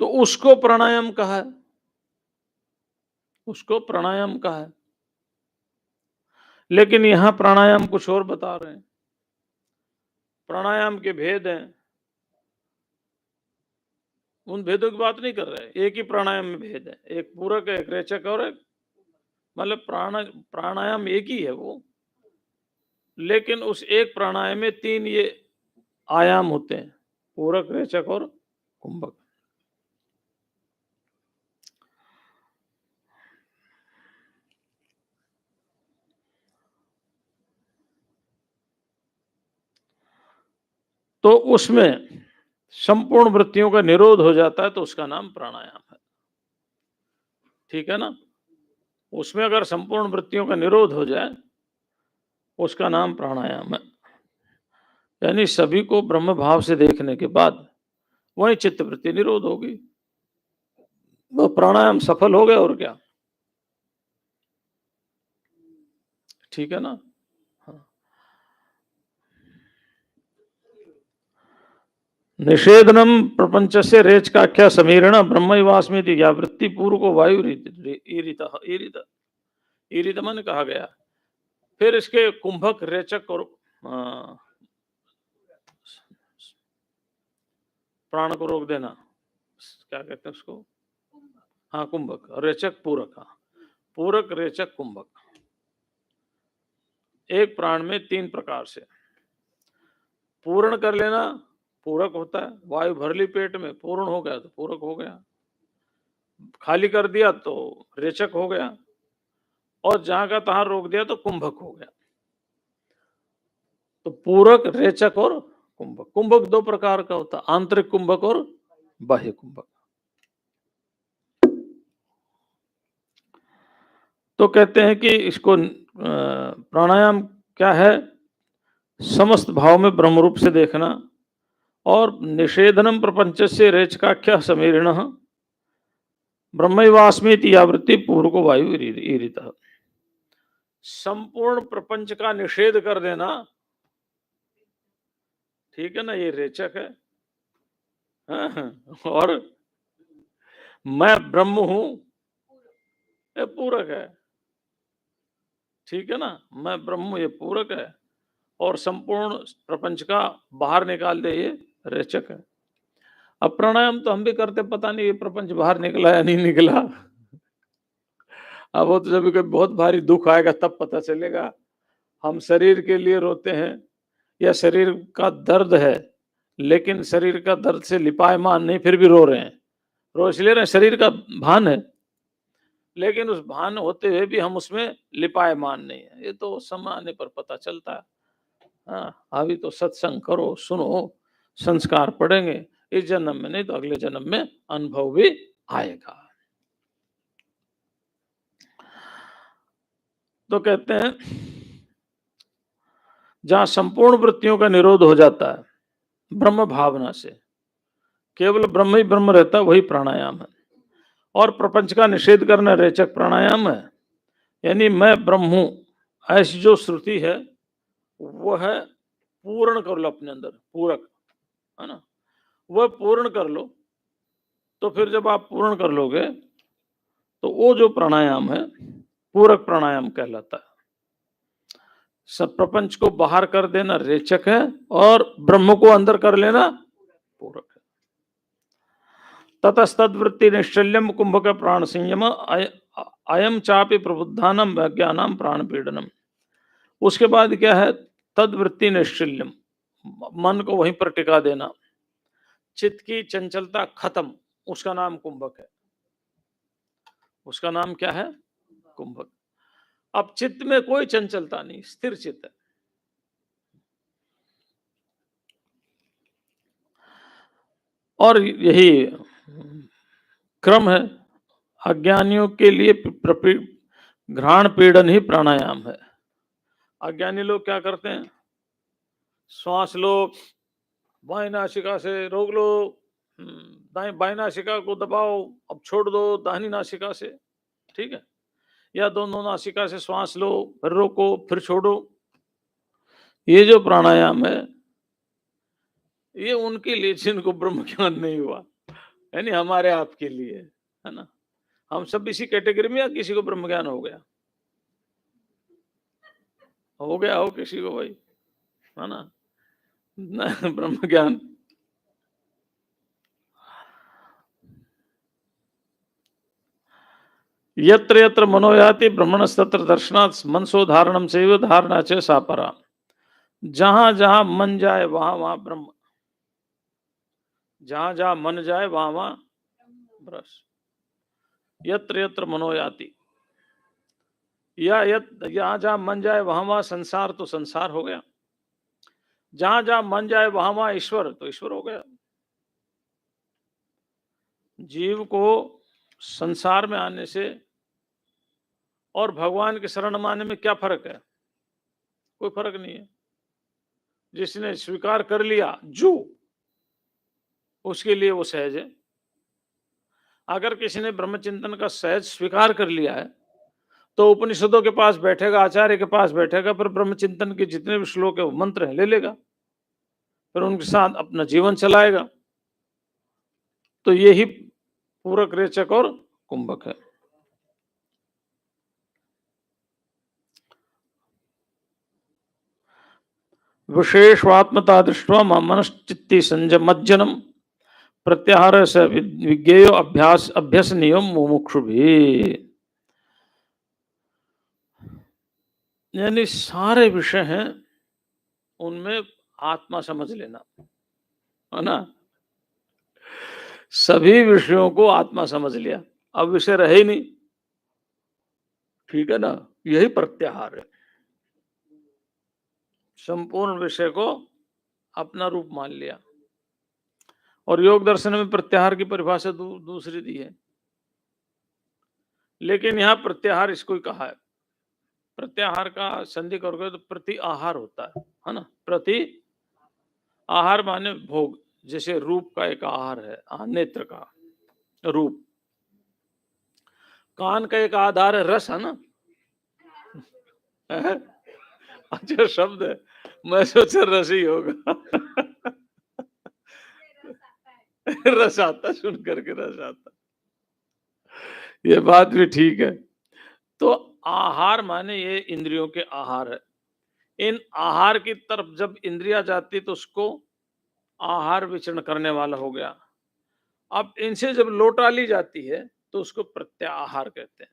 Speaker 2: तो उसको प्राणायाम कहा है, उसको प्राणायाम कहा है। लेकिन यहां प्राणायाम कुछ और बता रहे हैं। प्राणायाम के भेद हैं, उन भेदों की बात नहीं कर रहे। एक ही प्राणायाम में भेद है, एक पूरक है, एक रेचक, और एक मतलब प्राणायाम एक ही है वो, लेकिन उस एक प्राणायाम में तीन ये आयाम होते हैं, पूरक, रेचक और कुंभक। तो उसमें संपूर्ण वृत्तियों का निरोध हो जाता है, तो उसका नाम प्राणायाम है। ठीक है ना? उसमें अगर संपूर्ण वृत्तियों का निरोध हो जाए, उसका नाम प्राणायाम है। यानी सभी को ब्रह्म भाव से देखने के बाद वही चित्तवृत्ति निरोध होगी, वो प्राणायाम सफल हो गया, और क्या। ठीक है ना? हाँ। निषेधनम प्रपंच से रेच काख्या समीरण ब्रह्मवास्मी या वृत्ति पूर्व को वायु ईरित मन कहा गया। फिर इसके कुंभक, रेचक और प्राण को रोक देना, क्या कहते हैं उसको? हाँ, कुंभक। रेचक, पूरक। हाँ, पूरक, रेचक, कुंभक। एक प्राण में तीन प्रकार से पूर्ण कर लेना पूरक होता है। वायु भर ली पेट में, पूर्ण हो गया तो पूरक हो गया, खाली कर दिया तो रेचक हो गया, और जहां का तहां रोक दिया तो कुंभक हो गया। तो पूरक, रेचक और कुंभक। कुंभक दो प्रकार का होता है, आंतरिक कुंभक और बाह्य कुंभक। तो कहते हैं कि इसको प्राणायाम क्या है? समस्त भाव में ब्रह्म रूप से देखना, और निषेधनम प्रपंच से रेचकाख्या समीरण ब्रह्मवास्मीति या वृत्ति पूर्व को वायु ईरित। संपूर्ण प्रपंच का निषेध कर देना, ठीक है ना, ये रेचक है। और मैं ब्रह्म हूं, ये पूरक है। ठीक है ना? मैं ब्रह्म, ये पूरक है, और संपूर्ण प्रपंच का बाहर निकाल दे, ये रेचक है। अब प्राणायाम तो हम भी करते, पता नहीं ये प्रपंच बाहर निकला या नहीं निकला। अब वो तो जब कभी बहुत भारी दुख आएगा तब पता चलेगा। हम शरीर के लिए रोते हैं या शरीर का दर्द है, लेकिन शरीर का दर्द से लिपायमान नहीं, फिर भी रो रहे हैं। रो इसलिए रहे हैं, शरीर का भान है, लेकिन उस भान होते हुए भी हम उसमें लिपायमान नहीं है। ये तो समय आने पर पता चलता है। हाँ, अभी तो सत्संग करो, सुनो, संस्कार पड़ेंगे। इस जन्म में नहीं तो अगले जन्म में अनुभव भी आएगा। तो कहते हैं जहां संपूर्ण वृत्तियों का निरोध हो जाता है ब्रह्म भावना से, केवल ब्रह्म ही ब्रह्म रहता है, वही प्राणायाम है। और प्रपंच का निषेध करना रेचक प्राणायाम है। यानी मैं ब्रह्म हूं, ऐसी जो श्रुति है वो है पूर्ण कर लो अपने अंदर, पूरक, है ना, वह पूर्ण कर लो। तो फिर जब आप पूर्ण कर लोगे तो वो जो प्राणायाम है पूरक प्राणायाम कहलाता है। सब प्रपंच को बाहर कर देना रेचक है और ब्रह्म को अंदर कर लेना पूरक है। ततस्तद वृत्ति निश्चल्यम कुंभक प्राण संयम अयम चापि प्रबुद्धानम वैज्ञानम प्राण पीड़नम। उसके बाद क्या है, तद वृत्ति निश्चल्यम, मन को वहीं पर टिका देना, चित्त की चंचलता खत्म, उसका नाम कुंभक है। उसका नाम क्या है, कुंभक। अब चित्त में कोई चंचलता नहीं, स्थिर चित्त है। और यही क्रम है। अज्ञानियों के लिए घ्राण पीड़न ही प्राणायाम है। अज्ञानी लोग क्या करते हैं, श्वास लो, बाएं नासिका से रोक लो, दाएं बाएं नासिका को दबाओ, अब छोड़ दो दाहिनी नासिका से, ठीक है, या दोनों नासिका से श्वास लो, फिर रोको, फिर छोड़ो। ये जो प्राणायाम है ये उनके लिए जिनको ब्रह्म ज्ञान नहीं हुआ, यानी हमारे आपके लिए, है ना। हम सब इसी कैटेगरी में, या किसी को ब्रह्म ज्ञान हो गया, हो गया हो किसी को भाई, है ना, ब्रह्म ज्ञान। यत्र यत्र मनोयाति ब्रह्मणस्तत्र दर्शनात् मनसो धारणम सेव धारणा च सा परा। जहां जहां मन जाए वहां वहां ब्रह्म, जहां जहां मन जाए वहां वहां ब्रह्म। यत्र यत्र मनोयाति, या जहां जहां मन जाए वहां वहां संसार, तो संसार हो गया। जहां जहां मन जाए वहां वहां ईश्वर, तो ईश्वर हो गया। जीव को संसार में आने से और भगवान के शरण में आने में क्या फर्क है, कोई फर्क नहीं है। जिसने स्वीकार कर लिया जो, उसके लिए वो सहज है। अगर किसी ने ब्रह्मचिंतन का सहज स्वीकार कर लिया है तो उपनिषदों के पास बैठेगा, आचार्य के पास बैठेगा, पर ब्रह्मचिंतन के जितने भी श्लोक है वो मंत्र है ले लेगा, फिर उनके साथ अपना जीवन चलाएगा। तो यही पूरक रेचक और कुंभक है। विशेषवात्मता दृष्टवा मनश्चित्ति संयमज्जनम प्रत्याहार से विज्ञेय अभ्यास अभ्यसनीय मुमुक्षु भी। यानी सारे विषय हैं, उनमें आत्मा समझ लेना, है ना। सभी विषयों को आत्मा समझ लिया, अब विषय रहे ही नहीं, ठीक है ना। यही प्रत्याहार है, संपूर्ण विषय को अपना रूप मान लिया। और योग दर्शन में प्रत्याहार की परिभाषा दूसरी दी है, लेकिन यहां प्रत्याहार इसको ही कहा है। प्रत्याहार का संधि करोगे तो प्रति आहार होता है ना। प्रति आहार माने भोग, जैसे रूप का एक आहार है, नेत्र का रूप, कान का एक आधार है रस, है ना। अच्छा शब्द है, मैं सोचा रस ही होगा। रस आता, सुन करके रस आता, ये बात भी ठीक है। तो आहार माने ये इंद्रियों के आहार है। इन आहार की तरफ जब इंद्रिया जाती तो उसको आहार विचरण करने वाला हो गया। अब इनसे जब लौटा ली जाती है तो उसको प्रत्याहार कहते हैं।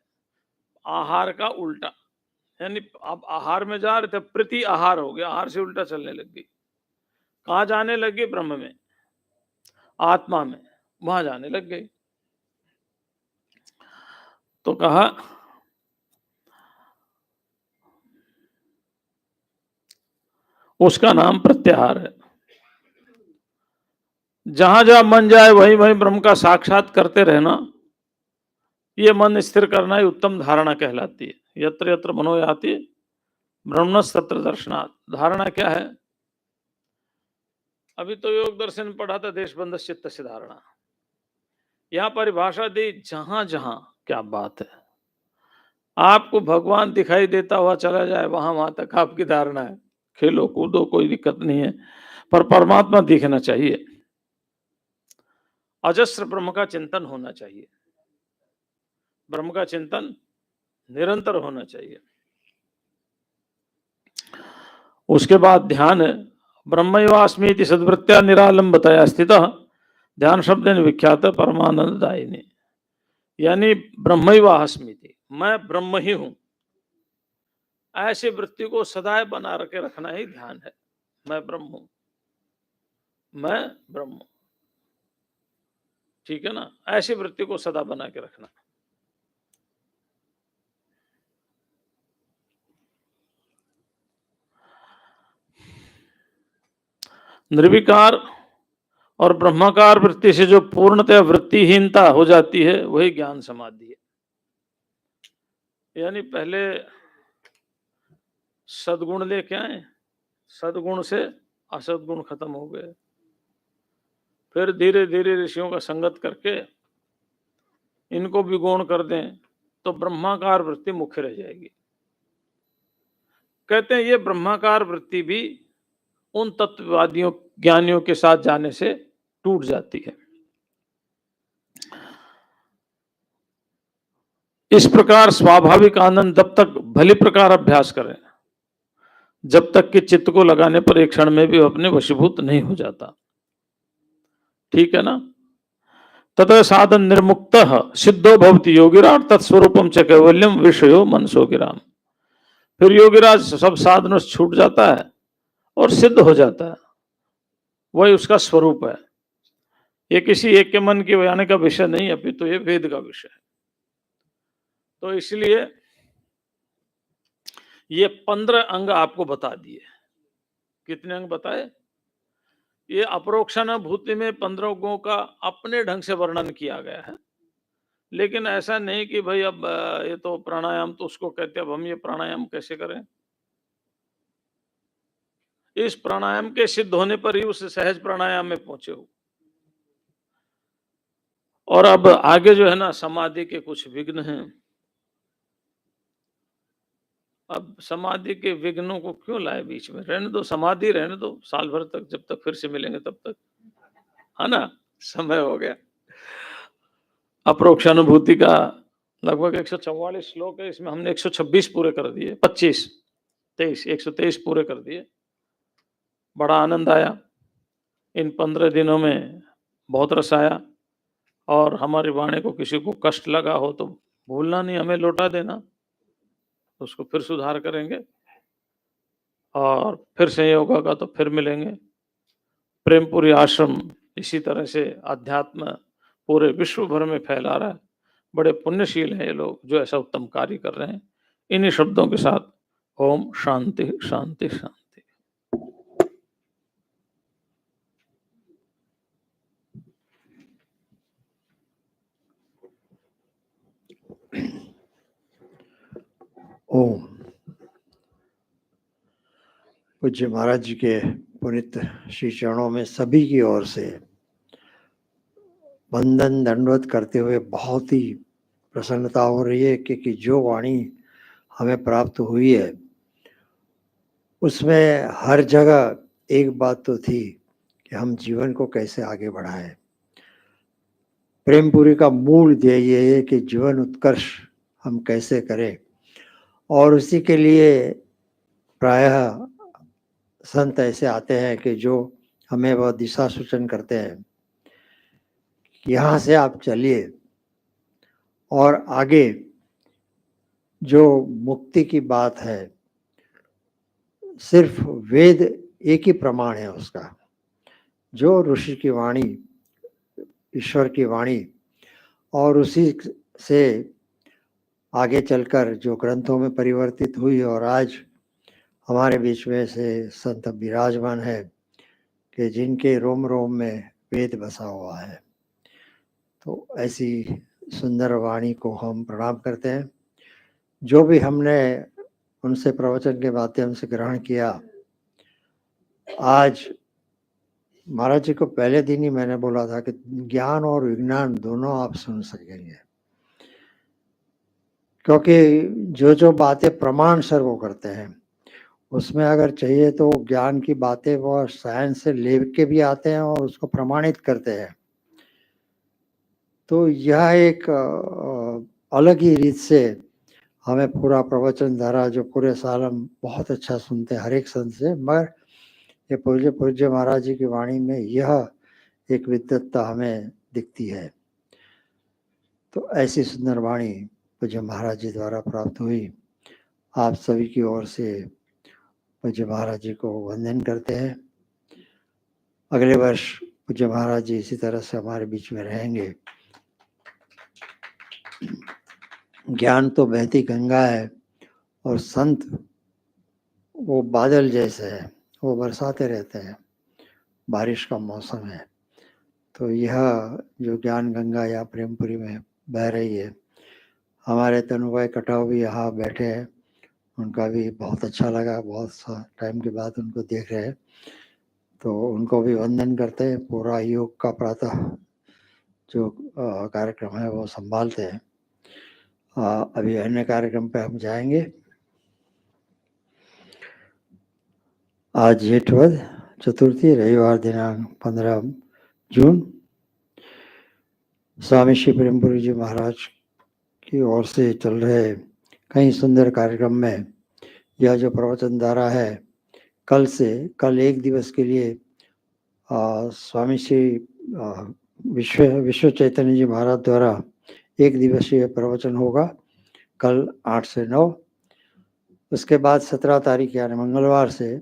Speaker 2: आहार का उल्टा, यानी आप आहार में जा रहे थे, प्रति आहार हो गया, आहार से उल्टा चलने लग गई। कहाँ जाने लग गई? ब्रह्म में, आत्मा में, वहां जाने लग गई। तो कहा उसका नाम प्रत्याहार है। जहां जहां मन जाए वहीं वहीं ब्रह्म का साक्षात करते रहना, ये मन स्थिर करना ही उत्तम धारणा कहलाती है। यत्र यत्र मनोयाति ब्रह्मणस्तत्र दर्शनात्। धारणा क्या है? अभी तो योग दर्शन पढ़ा था, देशबंध चित्त से धारणा। यहां परिभाषा दी, जहां जहां, क्या बात है, आपको भगवान दिखाई देता हुआ चला जाए वहां वहां तक आपकी धारणा है। खेलो कूदो, कोई दिक्कत नहीं है, पर परमात्मा दिखना चाहिए। अजस्र ब्रह्म का चिंतन होना चाहिए, ब्रह्म का चिंतन निरंतर होना चाहिए। उसके बाद ध्यान है, ब्रह्मैवास्मीति सद्वृत्त्या निरालंबतया स्थितः, ध्यान शब्द ने विख्यात है परमानंददायिनी, यानी ब्रह्मैवास्मीति, मैं ब्रह्म ही हूं, ऐसी वृत्ति को सदैव बना के रखना ही ध्यान है। मैं ब्रह्म हूं, मैं ब्रह्म हूं, ठीक है ना? ऐसी वृत्ति को सदा बना के रखना। निर्विकार और ब्रह्माकार वृत्ति से जो पूर्णतः वृत्तिहीनता हो जाती है, वही ज्ञान समाधि है। यानी पहले सदगुण लेके आए, सदगुण से असदगुण खत्म हो गए, फिर धीरे धीरे ऋषियों का संगत करके इनको भी गौण कर दें तो ब्रह्माकार वृत्ति मुख्य रह जाएगी। कहते हैं ये ब्रह्माकार वृत्ति भी उन तत्ववादियों ज्ञानियों के साथ जाने से टूट जाती है। इस प्रकार स्वाभाविक आनंद जब तक भली प्रकार अभ्यास करें, जब तक कि चित्त को लगाने पर एक क्षण में भी अपने वशीभूत नहीं हो जाता, ठीक है ना? ततः साधन निर्मुक्त सिद्धो भवति योगिराज तत्स्वरूपम च कैवल्यम विषयो मनसो गिराम। फिर योगिराज सब साधनों से छूट जाता है और सिद्ध हो जाता है, वही उसका स्वरूप है। ये किसी एक के मन के बयाने का विषय नहीं, अभी तो ये वेद का विषय है। तो इसलिए ये 15 अंग आपको बता दिए। कितने अंग बताए? ये अपरोक्षानुभूति में 15 अंगों का अपने ढंग से वर्णन किया गया है, लेकिन ऐसा नहीं कि भाई अब ये तो प्राणायाम तो उसको कहते हैं, अब हम ये प्राणायाम कैसे करें। इस प्राणायाम के सिद्ध होने पर ही उस सहज प्राणायाम में पहुंचे हो। और अब आगे जो है ना, समाधि के कुछ विघ्न हैं। अब समाधि के विघ्नों को क्यों लाए बीच में? रहने दो, समाधि रहने दो साल भर तक, जब तक फिर से मिलेंगे तब तक, है ना? समय हो गया। अप्रोक्षानुभूति का लगभग 144 श्लोक है, इसमें हमने 126 पूरे कर दिए, 25 23 123 पूरे कर दिए। बड़ा आनंद आया इन 15 दिनों में, बहुत रस आया। और हमारी वाणी को किसी को कष्ट लगा हो तो भूलना नहीं, हमें लौटा देना, उसको फिर सुधार करेंगे। और फिर संयोग होगा तो फिर मिलेंगे। प्रेमपुरी आश्रम इसी तरह से अध्यात्म पूरे विश्व भर में फैला रहा है। बड़े पुण्यशील हैं ये लोग जो ऐसा उत्तम कार्य कर रहे हैं। इन्हीं शब्दों के साथ ओम शांति शांति शांति।
Speaker 1: ओम। पूज्य महाराज जी के पुनित श्री चरणों में सभी की ओर से वंदन दंडवत करते हुए बहुत ही प्रसन्नता हो रही है कि जो वाणी हमें प्राप्त हुई है उसमें हर जगह एक बात तो थी कि हम जीवन को कैसे आगे बढ़ाएं। प्रेमपुरी का मूल ध्येय ये है कि जीवन उत्कर्ष हम कैसे करें, और उसी के लिए प्रायः संत ऐसे आते हैं कि जो हमें वह दिशा सूचन करते हैं कि यहाँ से आप चलिए और आगे जो मुक्ति की बात है, सिर्फ वेद एक ही प्रमाण है उसका। जो ऋषि की वाणी, ईश्वर की वाणी, और उसी से आगे चलकर जो ग्रंथों में परिवर्तित हुई और आज हमारे बीच में से संत विराजमान है कि जिनके रोम रोम में वेद बसा हुआ है। तो ऐसी सुंदर वाणी को हम प्रणाम करते हैं। जो भी हमने उनसे प्रवचन के माध्यम से ग्रहण किया, आज महाराज जी को पहले दिन ही मैंने बोला था कि ज्ञान और विज्ञान दोनों आप सुन सकेंगे, क्योंकि जो जो बातें प्रमाण सर वो करते हैं, उसमें अगर चाहिए तो ज्ञान की बातें वो साइंस से ले के भी आते हैं और उसको प्रमाणित करते हैं। तो यह एक अलग ही रीत से हमें पूरा प्रवचन धारा जो पूरे साल हम बहुत अच्छा सुनते हैं हर एक संत से, मगर ये पूज्य पूज्य महाराज जी की वाणी में यह एक विद्वत्ता हमें दिखती है। तो ऐसी सुंदर वाणी पूज्य महाराज जी द्वारा प्राप्त हुई। आप सभी की ओर से पूज्य महाराज जी को वंदन करते हैं। अगले वर्ष पूज्य महाराज जी इसी तरह से हमारे बीच में रहेंगे। ज्ञान तो बहती गंगा है और संत वो बादल जैसे है, वो बरसाते रहते हैं, बारिश का मौसम है। तो यह जो ज्ञान गंगा या प्रेमपुरी में बह रही है, हमारे तनु भाई कटाव भी यहाँ बैठे हैं, उनका भी बहुत अच्छा लगा, बहुत टाइम के बाद उनको देख रहे हैं, तो उनको भी वंदन करते हैं। पूरा योग का प्रातः जो कार्यक्रम है वो संभालते हैं। अभी अन्य कार्यक्रम पे हम जाएंगे। आज जेठवद चतुर्थी, रविवार दिनांक 15 जून, स्वामी श्री प्रेमपुरी जी महाराज की ओर से चल रहे कई सुंदर कार्यक्रम में यह जो प्रवचन धारा है, कल एक दिवस के लिए स्वामी श्री विश्व चैतन्य जी महाराज द्वारा एक दिवसीय प्रवचन होगा, कल 8 से 9। उसके बाद 17 तारीख यानी मंगलवार से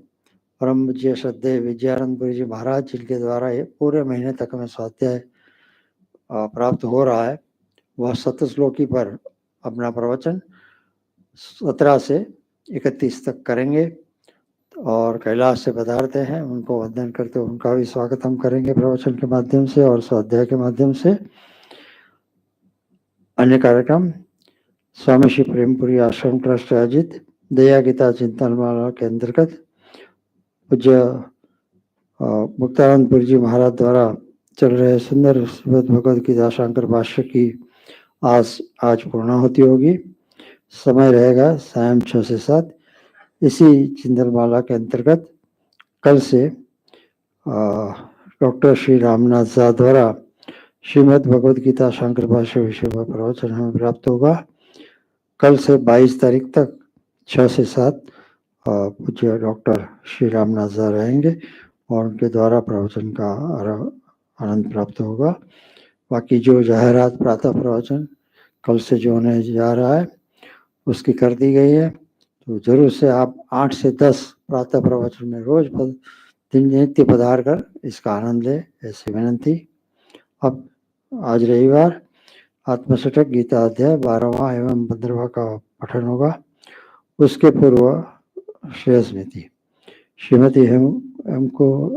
Speaker 1: परम पूज्य श्रद्धेय विजयानंदपुरी जी महाराज, जिनके द्वारा ये पूरे महीने तक हमें स्वाध्याय प्राप्त हो रहा है, वह सतश्लोकी पर अपना प्रवचन 17 से 31 तक करेंगे और कैलाश से पधारते हैं। उनको वंदन करते उनका भी स्वागत हम करेंगे प्रवचन के माध्यम से और स्वाध्याय के माध्यम से। अन्य कार्यक्रम स्वामी श्री प्रेमपुरी आश्रम ट्रस्ट आयोजित दया गीता चिंतन माला के अंतर्गत पूज्य मुक्तानंदपुरी जी महाराज द्वारा चल रहे सुंदर श्रीमद् भगवद गीता शंकर भाष्य की आज पूर्णाहुति होगी। समय रहेगा सायं 6 से 7। इसी चिंतन माला के अंतर्गत कल से डॉक्टर श्री रामनाथ झा द्वारा श्रीमद् भगवद गीता शंकर भाष्य विषय पर प्रवचन हमें प्राप्त होगा। कल से 22 तारीख तक 6 से 7 पूज्य डॉक्टर श्री रामनाथ झा रहेंगे और उनके द्वारा प्रवचन का आनंद प्राप्त होगा। बाकी जो जाहिरात प्रातः प्रवचन कल से जो होने जा रहा है उसकी कर दी गई है, तो जरूर से आप 8 से 10 प्रातः प्रवचन में रोज नित्य पधार कर इसका आनंद ले, ऐसी विनंती। अब आज रविवार आत्मसटक गीता अध्याय 12वां एवं 15वां का पठन होगा। उसके पूर्व श्रेय स्मृति श्रीमती हमको